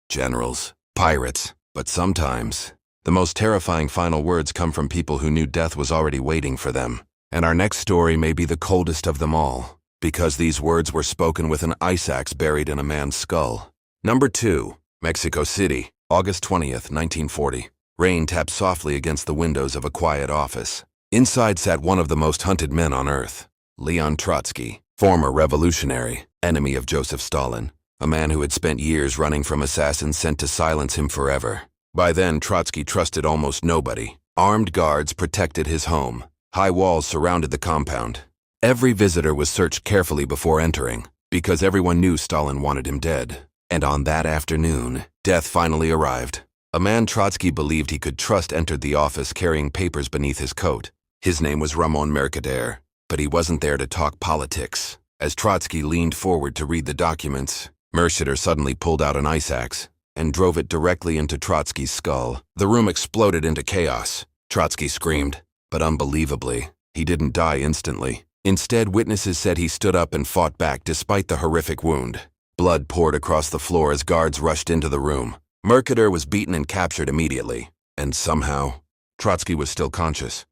generals, pirates, but sometimes, the most terrifying final words come from people who knew death was already waiting for them. And our next story may be the coldest of them all, because these words were spoken with an ice axe buried in a man's skull. Number 2, Mexico City, August 20th, 1940. Rain tapped softly against the windows of a quiet office. Inside sat one of the most hunted men on earth, Leon Trotsky, former revolutionary, enemy of Joseph Stalin, a man who had spent years running from assassins sent to silence him forever. By then, Trotsky trusted almost nobody. Armed guards protected his home. High walls surrounded the compound. Every visitor was searched carefully before entering, because everyone knew Stalin wanted him dead. And on that afternoon, death finally arrived. A man Trotsky believed he could trust entered the office carrying papers beneath his coat. His name was Ramon Mercader, but he wasn't there to talk politics. As Trotsky leaned forward to read the documents, Mercader suddenly pulled out an ice axe and drove it directly into Trotsky's skull. The room exploded into chaos. Trotsky screamed, but unbelievably, he didn't die instantly. Instead, witnesses said he stood up and fought back despite the horrific wound. Blood poured across the floor as guards rushed into the room. Mercader was beaten and captured immediately, and somehow, Trotsky was still conscious.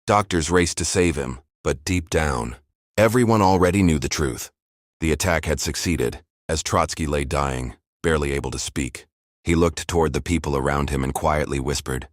Doctors raced to save him, but deep down, everyone already knew the truth. The attack had succeeded, as Trotsky lay dying, barely able to speak. He looked toward the people around him and quietly whispered,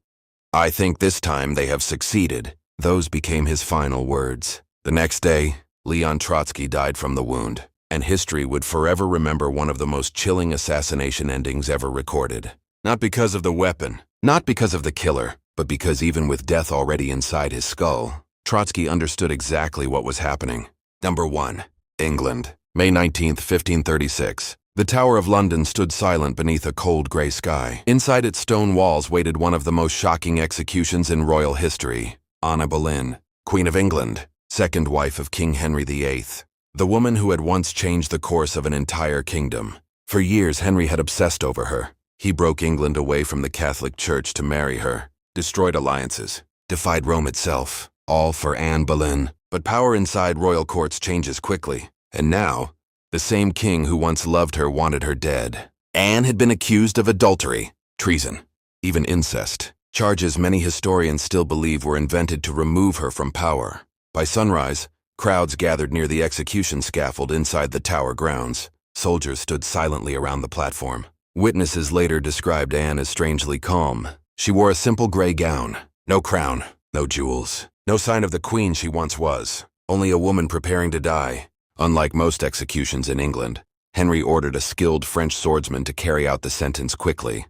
"I think this time they have succeeded." Those became his final words. The next day, Leon Trotsky died from the wound, and history would forever remember one of the most chilling assassination endings ever recorded. Not because of the weapon, not because of the killer, but because even with death already inside his skull, Trotsky understood exactly what was happening. Number 1. England, May 19, 1536. The Tower of London stood silent beneath a cold gray sky. Inside its stone walls waited one of the most shocking executions in royal history, Anne Boleyn, Queen of England, second wife of King Henry VIII. The woman who had once changed the course of an entire kingdom. For years, Henry had obsessed over her. He broke England away from the Catholic Church to marry her, destroyed alliances, defied Rome itself, all for Anne Boleyn. But power inside royal courts changes quickly, and now, the same king who once loved her wanted her dead. Anne had been accused of adultery, treason, even incest, charges many historians still believe were invented to remove her from power. By sunrise, crowds gathered near the execution scaffold inside the tower grounds. Soldiers stood silently around the platform. Witnesses later described Anne as strangely calm. She wore a simple gray gown, no crown, no jewels, no sign of the queen she once was, only a woman preparing to die. Unlike most executions in England, Henry ordered a skilled French swordsman to carry out the sentence quickly.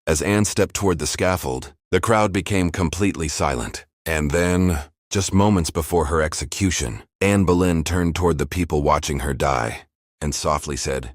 As Anne stepped toward the scaffold, the crowd became completely silent. And then, just moments before her execution, Anne Boleyn turned toward the people watching her die and softly said,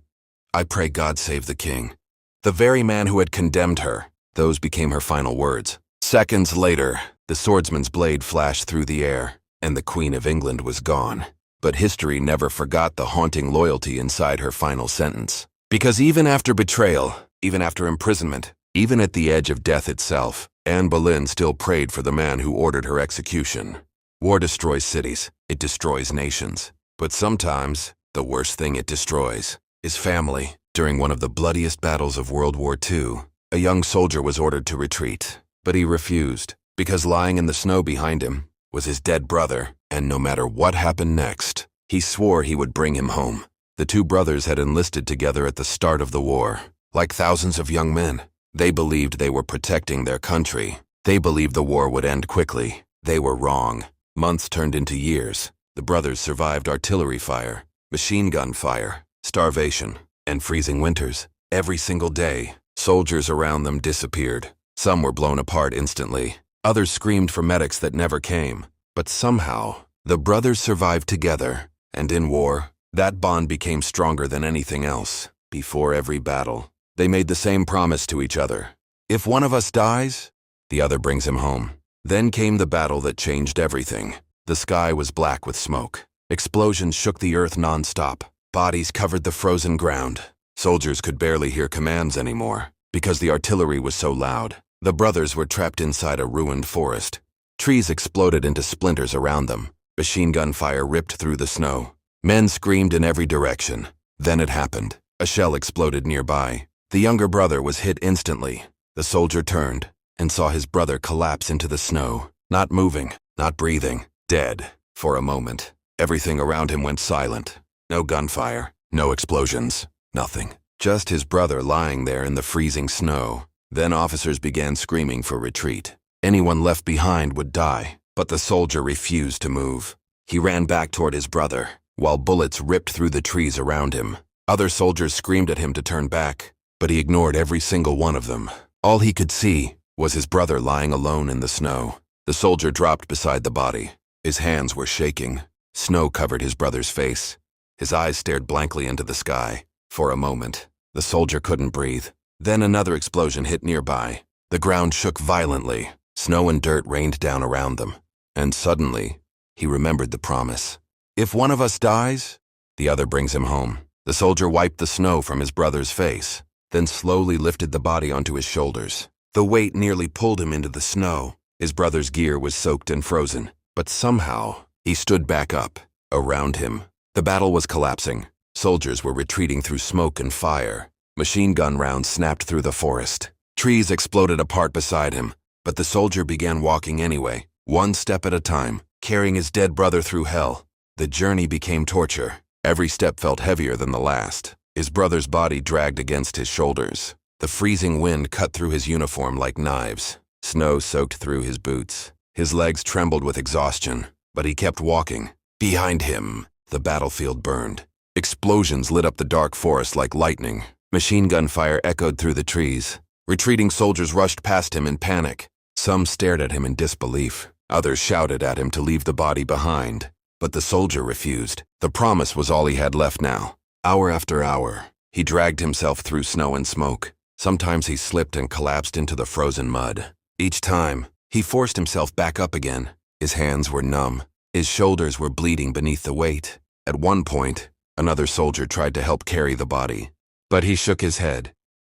"I pray God save the king." The very man who had condemned her. Those became her final words. Seconds later, the swordsman's blade flashed through the air, and the Queen of England was gone. But history never forgot the haunting loyalty inside her final sentence. Because even after betrayal, even after imprisonment, even at the edge of death itself, Anne Boleyn still prayed for the man who ordered her execution. War destroys cities, it destroys nations. But sometimes, the worst thing it destroys is family. During one of the bloodiest battles of World War II, a young soldier was ordered to retreat, but he refused, because lying in the snow behind him was his dead brother, and no matter what happened next, he swore he would bring him home. The two brothers had enlisted together at the start of the war. Like thousands of young men, they believed they were protecting their country. They believed the war would end quickly. They were wrong. Months turned into years. The brothers survived artillery fire, machine gun fire, starvation, and freezing winters. Every single day, soldiers around them disappeared. Some were blown apart instantly. Others screamed for medics that never came. But somehow, the brothers survived together, and in war, that bond became stronger than anything else. Before every battle, they made the same promise to each other. If one of us dies, the other brings him home. Then came the battle that changed everything. The sky was black with smoke. Explosions shook the earth non-stop. Bodies covered the frozen ground. Soldiers could barely hear commands anymore because the artillery was so loud. The brothers were trapped inside a ruined forest. Trees exploded into splinters around them. Machine gun fire ripped through the snow. Men screamed in every direction. Then it happened. A shell exploded nearby. The younger brother was hit instantly. The soldier turned and saw his brother collapse into the snow, not moving, not breathing, dead. For a moment, everything around him went silent. No gunfire, no explosions, nothing. Just his brother lying there in the freezing snow. Then officers began screaming for retreat. Anyone left behind would die, but the soldier refused to move. He ran back toward his brother, while bullets ripped through the trees around him. Other soldiers screamed at him to turn back, but he ignored every single one of them. All he could see was his brother lying alone in the snow. The soldier dropped beside the body. His hands were shaking. Snow covered his brother's face. His eyes stared blankly into the sky. For a moment, the soldier couldn't breathe. Then another explosion hit nearby. The ground shook violently. Snow and dirt rained down around them. And suddenly, he remembered the promise. If one of us dies, the other brings him home. The soldier wiped the snow from his brother's face, then slowly lifted the body onto his shoulders. The weight nearly pulled him into the snow. His brother's gear was soaked and frozen, but somehow he stood back up. Around him, the battle was collapsing. Soldiers were retreating through smoke and fire. Machine gun rounds snapped through the forest. Trees exploded apart beside him, but the soldier began walking anyway, one step at a time, carrying his dead brother through hell. The journey became torture. Every step felt heavier than the last. His brother's body dragged against his shoulders. The freezing wind cut through his uniform like knives. Snow soaked through his boots. His legs trembled with exhaustion, but he kept walking. Behind him, the battlefield burned. Explosions lit up the dark forest like lightning. Machine gun fire echoed through the trees. Retreating soldiers rushed past him in panic. Some stared at him in disbelief. Others shouted at him to leave the body behind. But the soldier refused. The promise was all he had left now. Hour after hour, he dragged himself through snow and smoke. Sometimes he slipped and collapsed into the frozen mud. Each time, he forced himself back up again. His hands were numb. His shoulders were bleeding beneath the weight. At one point, another soldier tried to help carry the body. But he shook his head.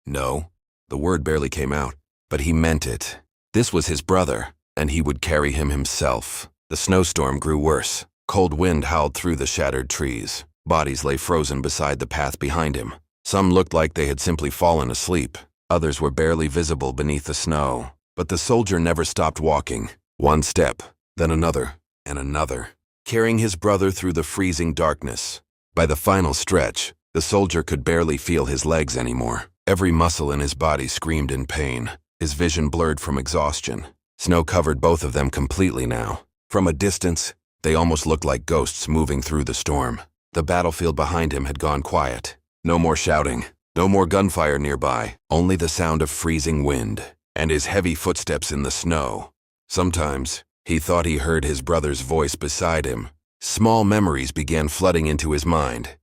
No, the word barely came out, but he meant it. This was his brother, and he would carry him himself. The snowstorm grew worse. Cold wind howled through the shattered trees. Bodies lay frozen beside the path behind him. Some looked like they had simply fallen asleep. Others were barely visible beneath the snow. But the soldier never stopped walking. One step, then another, and another, carrying his brother through the freezing darkness. By the final stretch, the soldier could barely feel his legs anymore. Every muscle in his body screamed in pain. His vision blurred from exhaustion. Snow covered both of them completely now. From a distance, they almost looked like ghosts moving through the storm. The battlefield behind him had gone quiet. No more shouting, no more gunfire nearby, only the sound of freezing wind and his heavy footsteps in the snow. Sometimes, he thought he heard his brother's voice beside him. Small memories began flooding into his mind.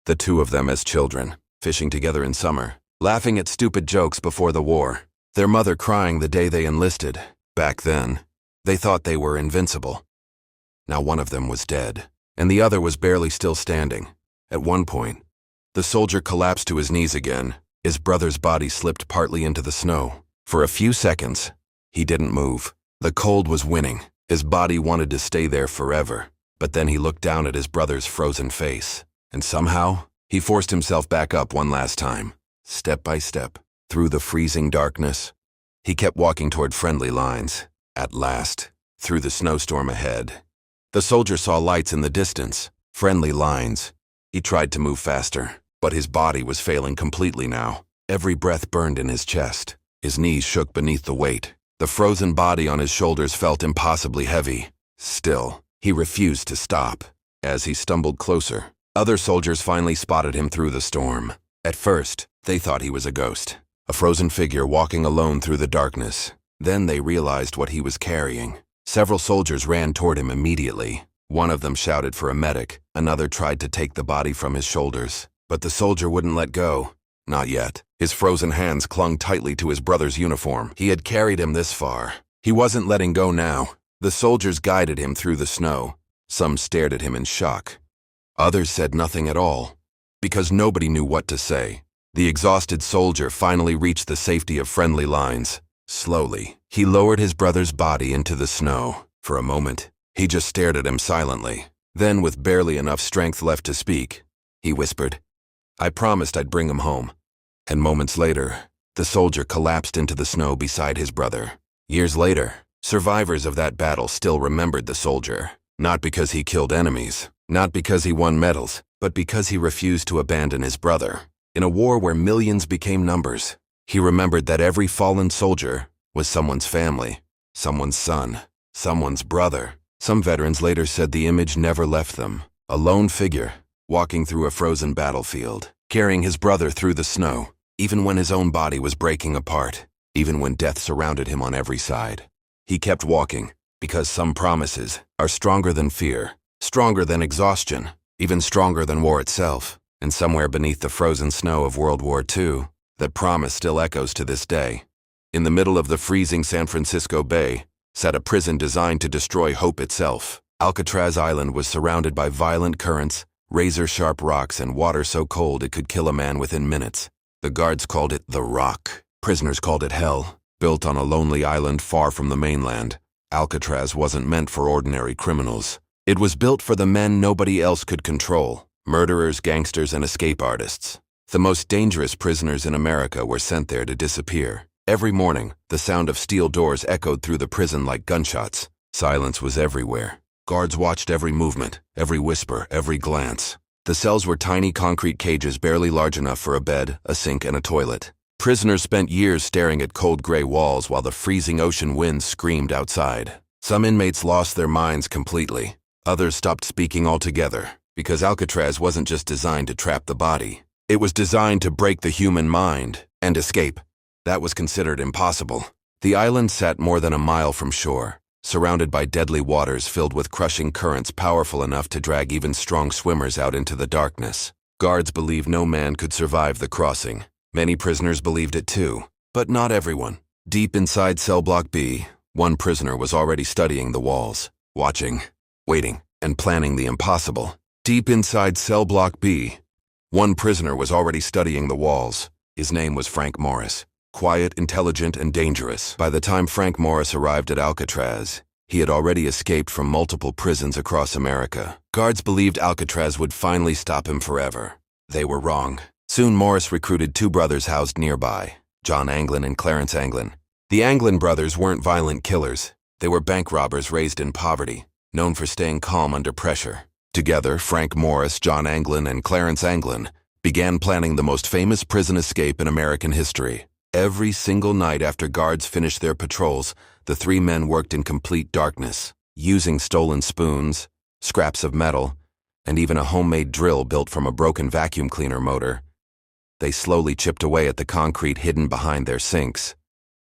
The two of them as children, fishing together in summer, laughing at stupid jokes before the war. Their mother crying the day they enlisted. Back then, they thought they were invincible. Now one of them was dead, and the other was barely still standing. At one point, the soldier collapsed to his knees again. His brother's body slipped partly into the snow. For a few seconds, he didn't move. The cold was winning. His body wanted to stay there forever. But then he looked down at his brother's frozen face, and somehow, he forced himself back up one last time. Step by step, through the freezing darkness, he kept walking toward friendly lines. At last, through the snowstorm ahead, the soldier saw lights in the distance, friendly lines. He tried to move faster, but his body was failing completely now. Every breath burned in his chest. His knees shook beneath the weight. The frozen body on his shoulders felt impossibly heavy. Still, he refused to stop. As he stumbled closer, other soldiers finally spotted him through the storm. At first, they thought he was a ghost, a frozen figure walking alone through the darkness. Then they realized what he was carrying. Several soldiers ran toward him immediately. One of them shouted for a medic. Another tried to take the body from his shoulders. But the soldier wouldn't let go. Not yet. His frozen hands clung tightly to his brother's uniform. He had carried him this far. He wasn't letting go now. The soldiers guided him through the snow. Some stared at him in shock. Others said nothing at all. because nobody knew what to say. The exhausted soldier finally reached the safety of friendly lines. Slowly, he lowered his brother's body into the snow. For a moment, he just stared at him silently. Then, with barely enough strength left to speak, he whispered, "I promised I'd bring him home." And moments later, the soldier collapsed into the snow beside his brother. Years later, survivors of that battle still remembered the soldier, not because he killed enemies, not because he won medals, but because he refused to abandon his brother. In a war where millions became numbers, he remembered that every fallen soldier was someone's family, someone's son, someone's brother. Some veterans later said the image never left them. A lone figure, walking through a frozen battlefield, carrying his brother through the snow, even when his own body was breaking apart, even when death surrounded him on every side. He kept walking, because some promises are stronger than fear, stronger than exhaustion, even stronger than war itself. And somewhere beneath the frozen snow of World War II, that promise still echoes to this day. In the middle of the freezing San Francisco Bay sat a prison designed to destroy hope itself. Alcatraz Island was surrounded by violent currents, razor-sharp rocks, and water so cold it could kill a man within minutes. The guards called it the Rock. Prisoners called it hell. Built on a lonely island far from the mainland, Alcatraz wasn't meant for ordinary criminals. It was built for the men nobody else could control. Murderers, gangsters, and escape artists. The most dangerous prisoners in America were sent there to disappear. Every morning, the sound of steel doors echoed through the prison like gunshots. Silence was everywhere. Guards watched every movement, every whisper, every glance. The cells were tiny concrete cages barely large enough for a bed, a sink, and a toilet. Prisoners spent years staring at cold gray walls while the freezing ocean winds screamed outside. Some inmates lost their minds completely. Others stopped speaking altogether, because Alcatraz wasn't just designed to trap the body. It was designed to break the human mind and escape. That was considered impossible. The island sat more than a mile from shore, surrounded by deadly waters filled with crushing currents powerful enough to drag even strong swimmers out into the darkness. Guards believed no man could survive the crossing. Many prisoners believed it too, but not everyone. Deep inside cell block B, one prisoner was already studying the walls, watching, waiting, and planning the impossible. Deep inside cell block B, one prisoner was already studying the walls. His name was Frank Morris. Quiet, intelligent, and dangerous. By the time Frank Morris arrived at Alcatraz, he had already escaped from multiple prisons across America. Guards believed Alcatraz would finally stop him forever. They were wrong. Soon Morris recruited two brothers housed nearby, John Anglin and Clarence Anglin. The Anglin brothers weren't violent killers. They were bank robbers raised in poverty, known for staying calm under pressure. Together, Frank Morris, John Anglin, and Clarence Anglin began planning the most famous prison escape in American history. Every single night after guards finished their patrols, the three men worked in complete darkness, using stolen spoons, scraps of metal, and even a homemade drill built from a broken vacuum cleaner motor. They slowly chipped away at the concrete hidden behind their sinks.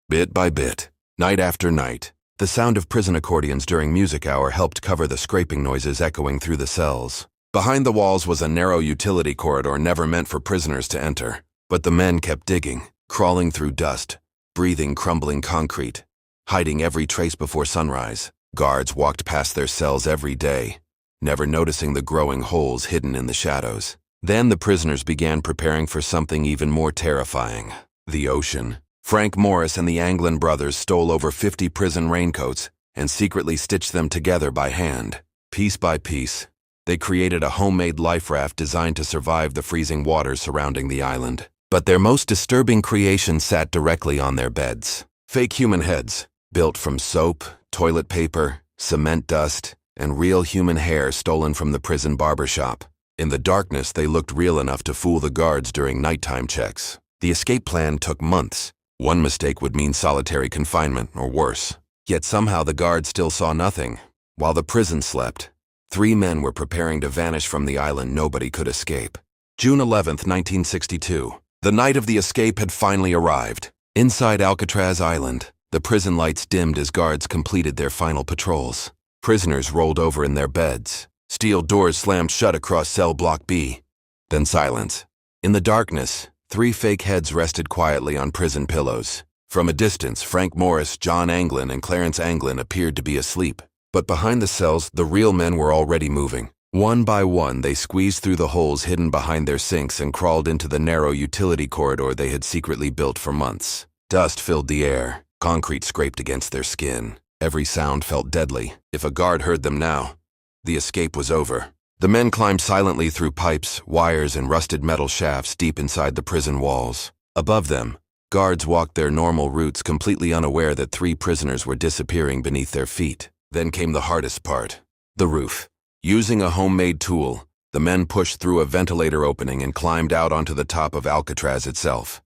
Bit by bit, night after night, the sound of prison accordions during music hour helped cover the scraping noises echoing through the cells. Behind the walls was a narrow utility corridor never meant for prisoners to enter, but the men kept digging, crawling through dust, breathing crumbling concrete, hiding every trace before sunrise. Guards walked past their cells every day, never noticing the growing holes hidden in the shadows. Then the prisoners began preparing for something even more terrifying: the ocean. Frank Morris and the Anglin brothers stole over 50 prison raincoats and secretly stitched them together by hand. Piece by piece, they created a homemade life raft designed to survive the freezing waters surrounding the island. But their most disturbing creation sat directly on their beds. Fake human heads, built from soap, toilet paper, cement dust, and real human hair stolen from the prison barbershop. In the darkness, they looked real enough to fool the guards during nighttime checks. The escape plan took months. One mistake would mean solitary confinement or worse. Yet somehow the guards still saw nothing. While the prison slept, three men were preparing to vanish from the island nobody could escape. June 11th, 1962. The night of the escape had finally arrived. Inside Alcatraz Island, the prison lights dimmed as guards completed their final patrols. Prisoners rolled over in their beds. Steel doors slammed shut across cell block B. Then silence. In the darkness, three fake heads rested quietly on prison pillows. From a distance, Frank Morris, John Anglin, and Clarence Anglin appeared to be asleep. But behind the cells, the real men were already moving. One by one, they squeezed through the holes hidden behind their sinks and crawled into the narrow utility corridor they had secretly built for months. Dust filled the air. Concrete scraped against their skin. Every sound felt deadly. If a guard heard them now, the escape was over. The men climbed silently through pipes, wires, and rusted metal shafts deep inside the prison walls. Above them, guards walked their normal routes, completely unaware that 3 prisoners were disappearing beneath their feet. Then came the hardest part: the roof. Using a homemade tool, the men pushed through a ventilator opening and climbed out onto the top of Alcatraz itself.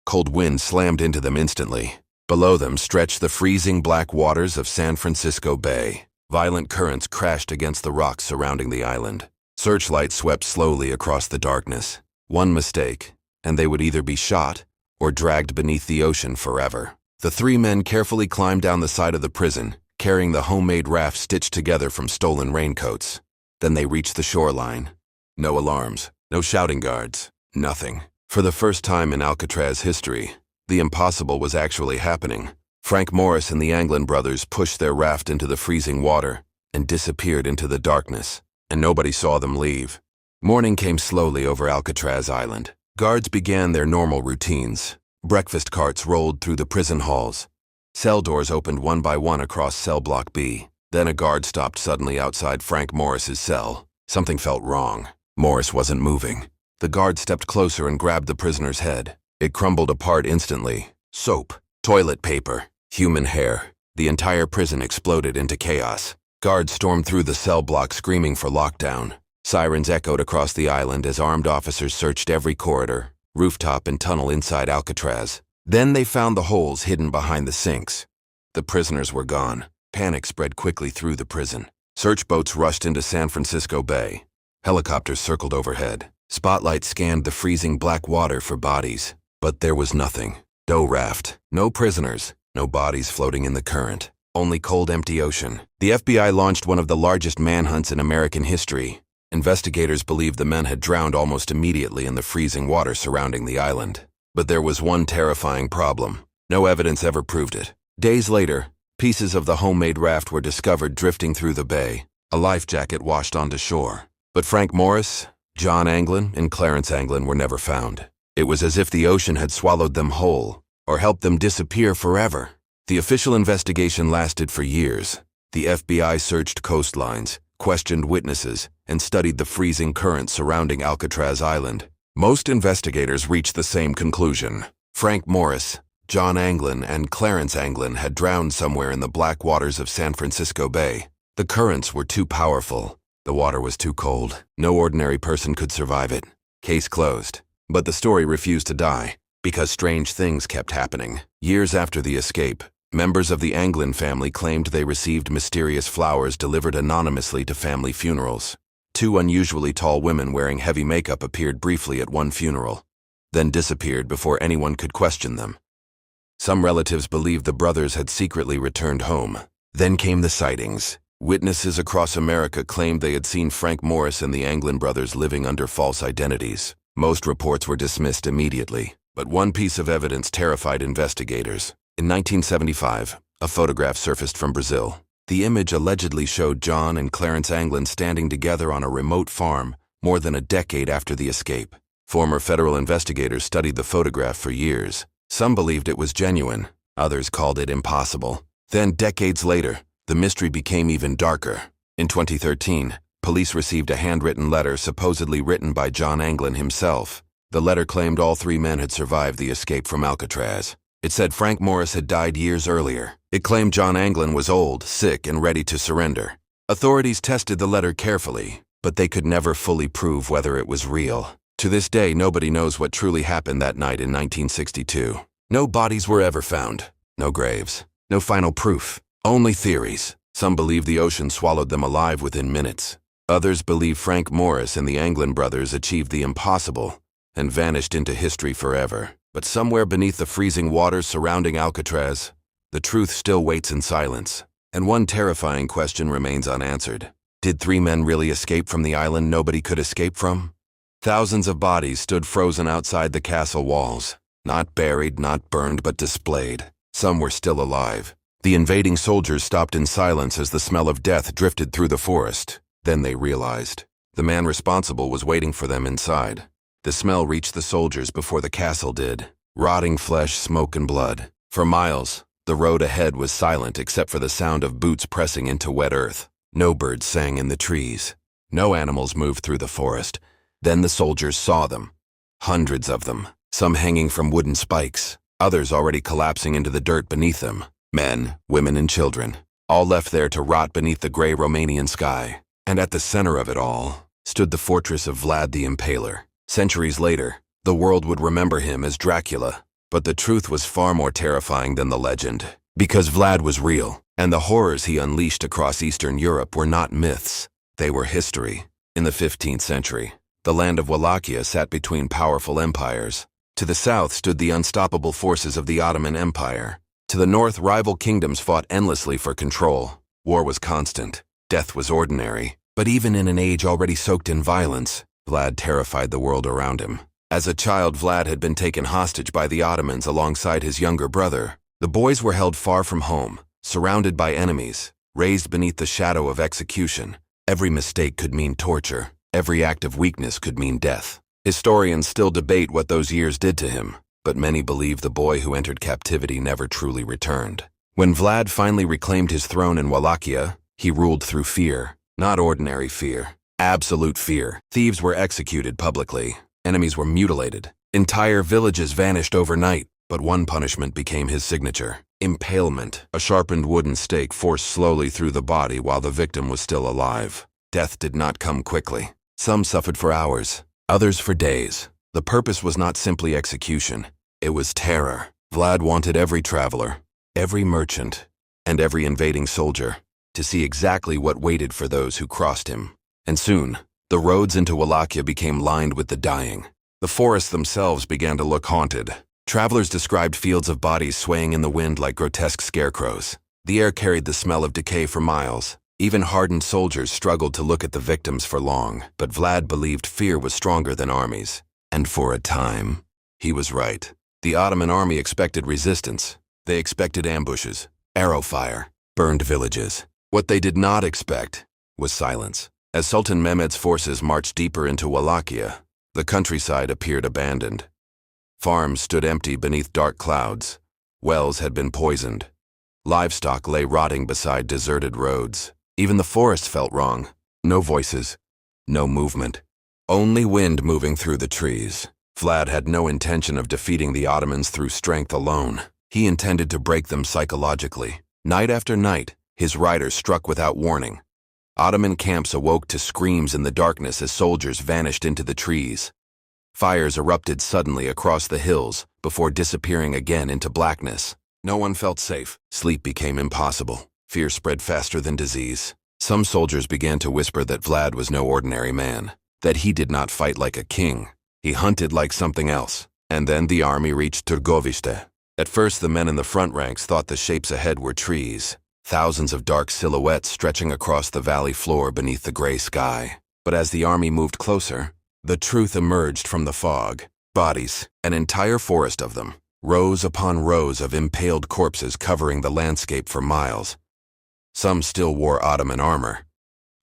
Cold wind slammed into them instantly. Below them stretched the freezing black waters of San Francisco Bay. Violent currents crashed against the rocks surrounding the island. Searchlights swept slowly across the darkness. One mistake, and they would either be shot or dragged beneath the ocean forever. The 3 men carefully climbed down the side of the prison, carrying the homemade raft stitched together from stolen raincoats. Then they reached the shoreline. No alarms, no shouting guards, nothing. For the first time in Alcatraz history, the impossible was actually happening. Frank Morris and the Anglin brothers pushed their raft into the freezing water and disappeared into the darkness, and nobody saw them leave. Morning came slowly over Alcatraz Island. Guards began their normal routines. Breakfast carts rolled through the prison halls. Cell doors opened one by one across cell block B. Then a guard stopped suddenly outside Frank Morris's cell. Something felt wrong. Morris wasn't moving. The guard stepped closer and grabbed the prisoner's head. It crumbled apart instantly. Soap, toilet paper, human hair. The entire prison exploded into chaos. Guards stormed through the cell block screaming for lockdown. Sirens echoed across the island as armed officers searched every corridor, rooftop, and tunnel inside Alcatraz. Then they found the holes hidden behind the sinks. The prisoners were gone. Panic spread quickly through the prison. Search boats rushed into San Francisco Bay. Helicopters circled overhead. Spotlights scanned the freezing black water for bodies. But there was nothing. No raft, no prisoners, no bodies floating in the current. Only cold, empty ocean. The FBI launched one of the largest manhunts in American history. Investigators believed the men had drowned almost immediately in the freezing water surrounding the island. But there was one terrifying problem. No evidence ever proved it. Days later, pieces of the homemade raft were discovered drifting through the bay. A life jacket washed onto shore. But Frank Morris, John Anglin, and Clarence Anglin were never found. It was as if the ocean had swallowed them whole, or helped them disappear forever. The official investigation lasted for years. The FBI searched coastlines, questioned witnesses, and studied the freezing currents surrounding Alcatraz Island. Most investigators reached the same conclusion. Frank Morris, John Anglin, and Clarence Anglin had drowned somewhere in the black waters of San Francisco Bay. The currents were too powerful. The water was too cold. No ordinary person could survive it. Case closed. But the story refused to die, because strange things kept happening. Years after the escape, members of the Anglin family claimed they received mysterious flowers delivered anonymously to family funerals. 2 unusually tall women wearing heavy makeup appeared briefly at one funeral, then disappeared before anyone could question them. Some relatives believed the brothers had secretly returned home. Then came the sightings. Witnesses across America claimed they had seen Frank Morris and the Anglin brothers living under false identities. Most reports were dismissed immediately, but one piece of evidence terrified investigators. In 1975, a photograph surfaced from Brazil. The image allegedly showed John and Clarence Anglin standing together on a remote farm more than a decade after the escape. Former federal investigators studied the photograph for years. Some believed it was genuine, others called it impossible. Then, decades later, the mystery became even darker. In 2013, police received a handwritten letter supposedly written by John Anglin himself. The letter claimed all 3 men had survived the escape from Alcatraz. It said Frank Morris had died years earlier. It claimed John Anglin was old, sick, and ready to surrender. Authorities tested the letter carefully, but they could never fully prove whether it was real. To this day, nobody knows what truly happened that night in 1962. No bodies were ever found. No graves. No final proof. Only theories. Some believe the ocean swallowed them alive within minutes. Others believe Frank Morris and the Anglin brothers achieved the impossible and vanished into history forever. But somewhere beneath the freezing waters surrounding Alcatraz, the truth still waits in silence. And one terrifying question remains unanswered. Did 3 men really escape from the island nobody could escape from? Thousands of bodies stood frozen outside the castle walls. Not buried, not burned, but displayed. Some were still alive. The invading soldiers stopped in silence as the smell of death drifted through the forest. Then they realized. The man responsible was waiting for them inside. The smell reached the soldiers before the castle did. Rotting flesh, smoke, and blood. For miles, the road ahead was silent except for the sound of boots pressing into wet earth. No birds sang in the trees. No animals moved through the forest. Then the soldiers saw them. Hundreds of them, some hanging from wooden spikes, others already collapsing into the dirt beneath them. Men, women, and children, all left there to rot beneath the gray Romanian sky. And at the center of it all stood the fortress of Vlad the Impaler. Centuries later, the world would remember him as Dracula. But the truth was far more terrifying than the legend. Because Vlad was real, and the horrors he unleashed across Eastern Europe were not myths. They were history. In the 15th century, the land of Wallachia sat between powerful empires. To the south stood the unstoppable forces of the Ottoman Empire. To the north, rival kingdoms fought endlessly for control. War was constant. Death was ordinary. But even in an age already soaked in violence, Vlad terrified the world around him. As a child, Vlad had been taken hostage by the Ottomans alongside his younger brother. The boys were held far from home, surrounded by enemies, raised beneath the shadow of execution. Every mistake could mean torture. Every act of weakness could mean death. Historians still debate what those years did to him, but many believe the boy who entered captivity never truly returned. When Vlad finally reclaimed his throne in Wallachia, he ruled through fear. Not ordinary fear. Absolute fear. Thieves were executed publicly. Enemies were mutilated. Entire villages vanished overnight, but one punishment became his signature. Impalement. A sharpened wooden stake forced slowly through the body while the victim was still alive. Death did not come quickly. Some suffered for hours, others for days. The purpose was not simply execution. It was terror. Vlad wanted every traveler, every merchant, and every invading soldier to see exactly what waited for those who crossed him. And soon, the roads into Wallachia became lined with the dying. The forests themselves began to look haunted. Travelers described fields of bodies swaying in the wind like grotesque scarecrows. The air carried the smell of decay for miles. Even hardened soldiers struggled to look at the victims for long. But Vlad believed fear was stronger than armies. And for a time, he was right. The Ottoman army expected resistance. They expected ambushes, arrow fire, burned villages. What they did not expect was silence. As Sultan Mehmed's forces marched deeper into Wallachia, the countryside appeared abandoned. Farms stood empty beneath dark clouds. Wells had been poisoned. Livestock lay rotting beside deserted roads. Even the forest felt wrong. No voices, no movement. Only wind moving through the trees. Vlad had no intention of defeating the Ottomans through strength alone. He intended to break them psychologically. Night after night, his riders struck without warning. Ottoman camps awoke to screams in the darkness as soldiers vanished into the trees. Fires erupted suddenly across the hills before disappearing again into blackness. No one felt safe. Sleep became impossible. Fear spread faster than disease. Some soldiers began to whisper that Vlad was no ordinary man, that he did not fight like a king. He hunted like something else. And then the army reached Târgoviște. At first, the men in the front ranks thought the shapes ahead were trees. Thousands of dark silhouettes stretching across the valley floor beneath the gray sky. But as the army moved closer, the truth emerged from the fog. Bodies, an entire forest of them, rows upon rows of impaled corpses covering the landscape for miles. Some still wore Ottoman armor.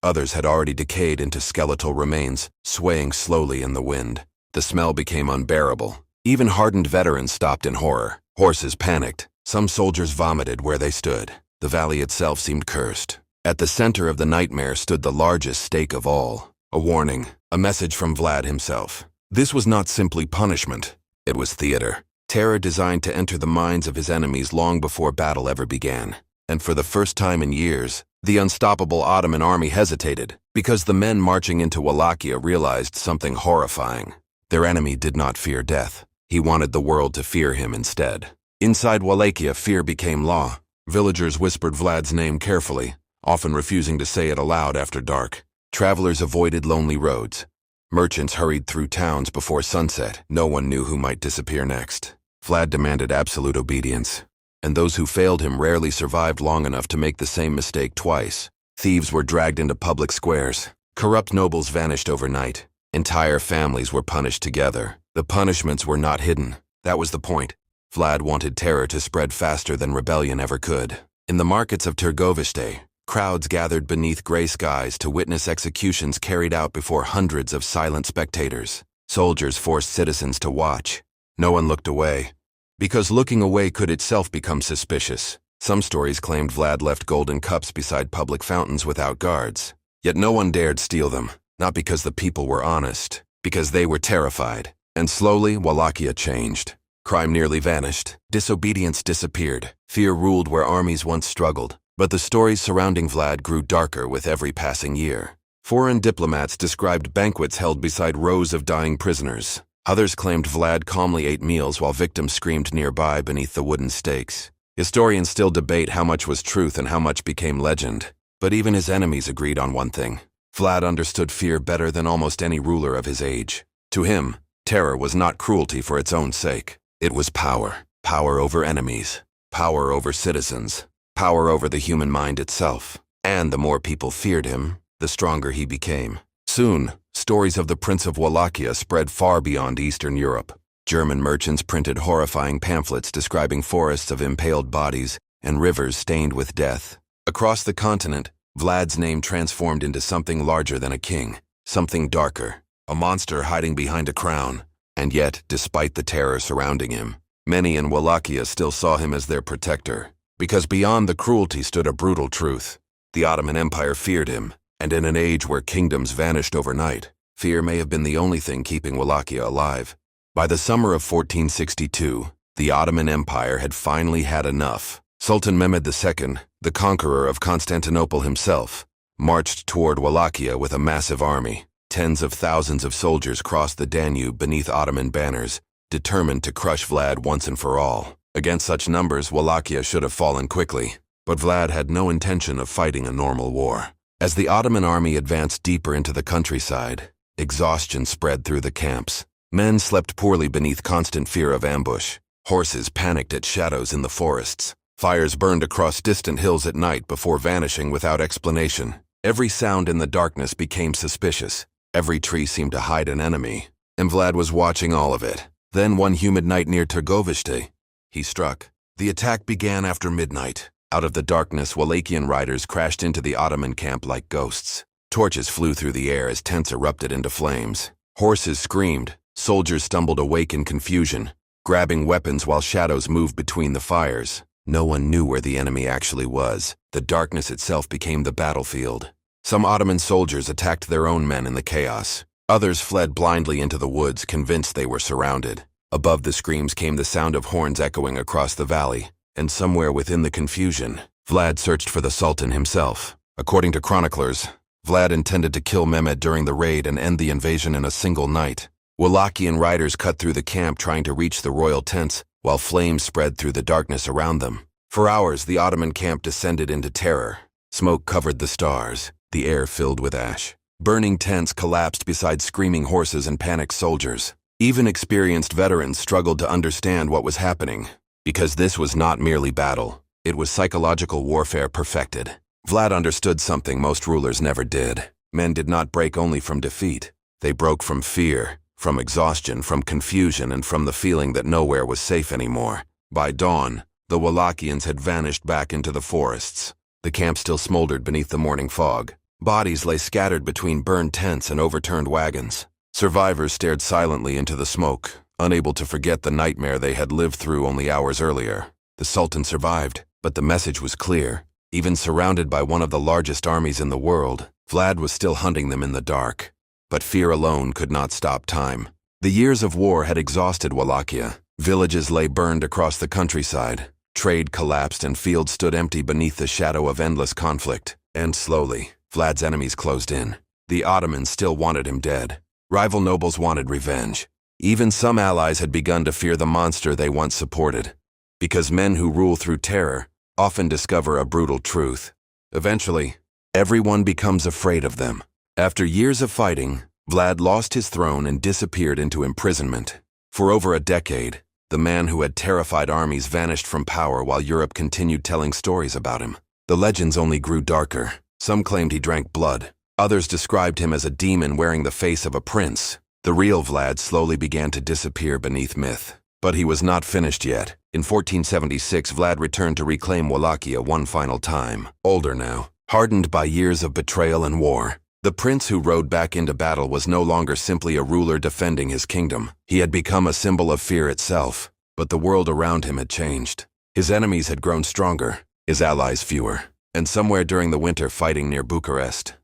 Others had already decayed into skeletal remains, swaying slowly in the wind. The smell became unbearable. Even hardened veterans stopped in horror. Horses panicked. Some soldiers vomited where they stood. The valley itself seemed cursed. At the center of the nightmare stood the largest stake of all. A warning, a message from Vlad himself. This was not simply punishment. It was theater. Terror designed to enter the minds of his enemies long before battle ever began. And for the first time in years, the unstoppable Ottoman army hesitated, because the men marching into Wallachia realized something horrifying. Their enemy did not fear death. He wanted the world to fear him instead. Inside Wallachia, fear became law. Villagers whispered Vlad's name carefully, often refusing to say it aloud after dark. Travelers avoided lonely roads. Merchants hurried through towns before sunset. No one knew who might disappear next. Vlad demanded absolute obedience, and those who failed him rarely survived long enough to make the same mistake twice. Thieves were dragged into public squares. Corrupt nobles vanished overnight. Entire families were punished together. The punishments were not hidden. That was the point. Vlad wanted terror to spread faster than rebellion ever could. In the markets of Târgoviște, Crowds gathered beneath gray skies to witness executions carried out before hundreds of silent spectators. Soldiers forced citizens to watch. No one looked away, because looking away could itself become suspicious. Some stories claimed Vlad left golden cups beside public fountains without guards. Yet no one dared steal them, not because the people were honest, because they were terrified. And slowly, Wallachia changed. Crime nearly vanished. Disobedience disappeared. Fear ruled where armies once struggled. But the stories surrounding Vlad grew darker with every passing year. Foreign diplomats described banquets held beside rows of dying prisoners. Others claimed Vlad calmly ate meals while victims screamed nearby beneath the wooden stakes. Historians still debate how much was truth and how much became legend. But even his enemies agreed on one thing. Vlad understood fear better than almost any ruler of his age. To him, terror was not cruelty for its own sake. It was power. Power over enemies. Power over citizens. Power over the human mind itself. And the more people feared him, the stronger he became. Soon, stories of the Prince of Wallachia spread far beyond Eastern Europe. German merchants printed horrifying pamphlets describing forests of impaled bodies and rivers stained with death. Across the continent, Vlad's name transformed into something larger than a king, something darker, a monster hiding behind a crown. And yet, despite the terror surrounding him, many in Wallachia still saw him as their protector. Because beyond the cruelty stood a brutal truth. The Ottoman Empire feared him, and in an age where kingdoms vanished overnight, fear may have been the only thing keeping Wallachia alive. By the summer of 1462, the Ottoman Empire had finally had enough. Sultan Mehmed II, the conqueror of Constantinople himself, marched toward Wallachia with a massive army. Tens of thousands of soldiers crossed the Danube beneath Ottoman banners, determined to crush Vlad once and for all. Against such numbers, Wallachia should have fallen quickly, but Vlad had no intention of fighting a normal war. As the Ottoman army advanced deeper into the countryside, exhaustion spread through the camps. Men slept poorly beneath constant fear of ambush. Horses panicked at shadows in the forests. Fires burned across distant hills at night before vanishing without explanation. Every sound in the darkness became suspicious. Every tree seemed to hide an enemy, and Vlad was watching all of it. Then one humid night near Tragedies, he struck. The attack began after midnight. Out of the darkness, Wallachian riders crashed into the Ottoman camp like ghosts. Torches flew through the air as tents erupted into flames. Horses screamed. Soldiers stumbled awake in confusion, grabbing weapons while shadows moved between the fires. No one knew where the enemy actually was. The darkness itself became the battlefield. Some Ottoman soldiers attacked their own men in the chaos. Others fled blindly into the woods, convinced they were surrounded. Above the screams came the sound of horns echoing across the valley, and somewhere within the confusion, Vlad searched for the Sultan himself. According to chroniclers, Vlad intended to kill Mehmed during the raid and end the invasion in a single night. Wallachian riders cut through the camp trying to reach the royal tents, while flames spread through the darkness around them. For hours, the Ottoman camp descended into terror. Smoke covered the stars, the air filled with ash. Burning tents collapsed beside screaming horses and panicked soldiers. Even experienced veterans struggled to understand what was happening, because this was not merely battle. It was psychological warfare perfected. Vlad understood something most rulers never did. Men did not break only from defeat. They broke from fear, from exhaustion, from confusion, and from the feeling that nowhere was safe anymore. By dawn, the Wallachians had vanished back into the forests. The camp still smoldered beneath the morning fog. Bodies lay scattered between burned tents and overturned wagons. Survivors stared silently into the smoke, unable to forget the nightmare they had lived through only hours earlier. The Sultan survived, but the message was clear. Even surrounded by one of the largest armies in the world, Vlad was still hunting them in the dark. But fear alone could not stop time. The years of war had exhausted Wallachia. Villages lay burned across the countryside. Trade collapsed and fields stood empty beneath the shadow of endless conflict. And slowly, Vlad's enemies closed in. The Ottomans still wanted him dead. Rival nobles wanted revenge. Even some allies had begun to fear the monster they once supported. Because men who rule through terror often discover a brutal truth. Eventually, everyone becomes afraid of them. After years of fighting, Vlad lost his throne and disappeared into imprisonment. For over a decade, the man who had terrified armies vanished from power while Europe continued telling stories about him. The legends only grew darker. Some claimed he drank blood. Others described him as a demon wearing the face of a prince. The real Vlad slowly began to disappear beneath myth. But he was not finished yet. In 1476, Vlad returned to reclaim Wallachia one final time. Older now, hardened by years of betrayal and war. The prince who rode back into battle was no longer simply a ruler defending his kingdom. He had become a symbol of fear itself, but the world around him had changed. His enemies had grown stronger, his allies fewer, and somewhere during the winter fighting near Bucharest,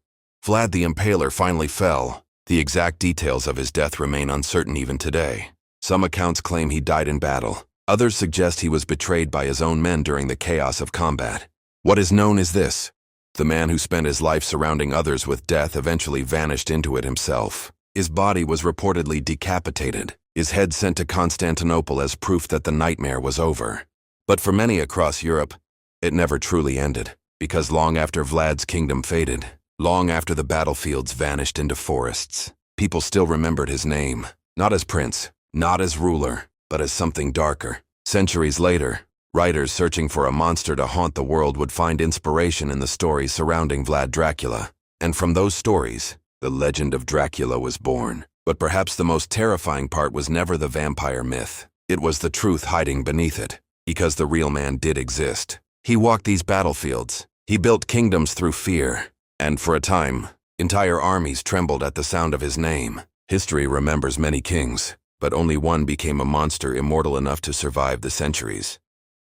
Vlad the Impaler finally fell. The exact details of his death remain uncertain even today. Some accounts claim he died in battle. Others suggest he was betrayed by his own men during the chaos of combat. What is known is this: the man who spent his life surrounding others with death eventually vanished into it himself. His body was reportedly decapitated, his head sent to Constantinople as proof that the nightmare was over. But for many across Europe, it never truly ended, because long after Vlad's kingdom faded, long after the battlefields vanished into forests, people still remembered his name, not as prince, not as ruler, but as something darker. Centuries later, writers searching for a monster to haunt the world would find inspiration in the stories surrounding Vlad Dracula. And from those stories, the legend of Dracula was born. But perhaps the most terrifying part was never the vampire myth. It was the truth hiding beneath it. Because the real man did exist. He walked these battlefields. He built kingdoms through fear. And for a time, entire armies trembled at the sound of his name. History remembers many kings, but only one became a monster immortal enough to survive the centuries.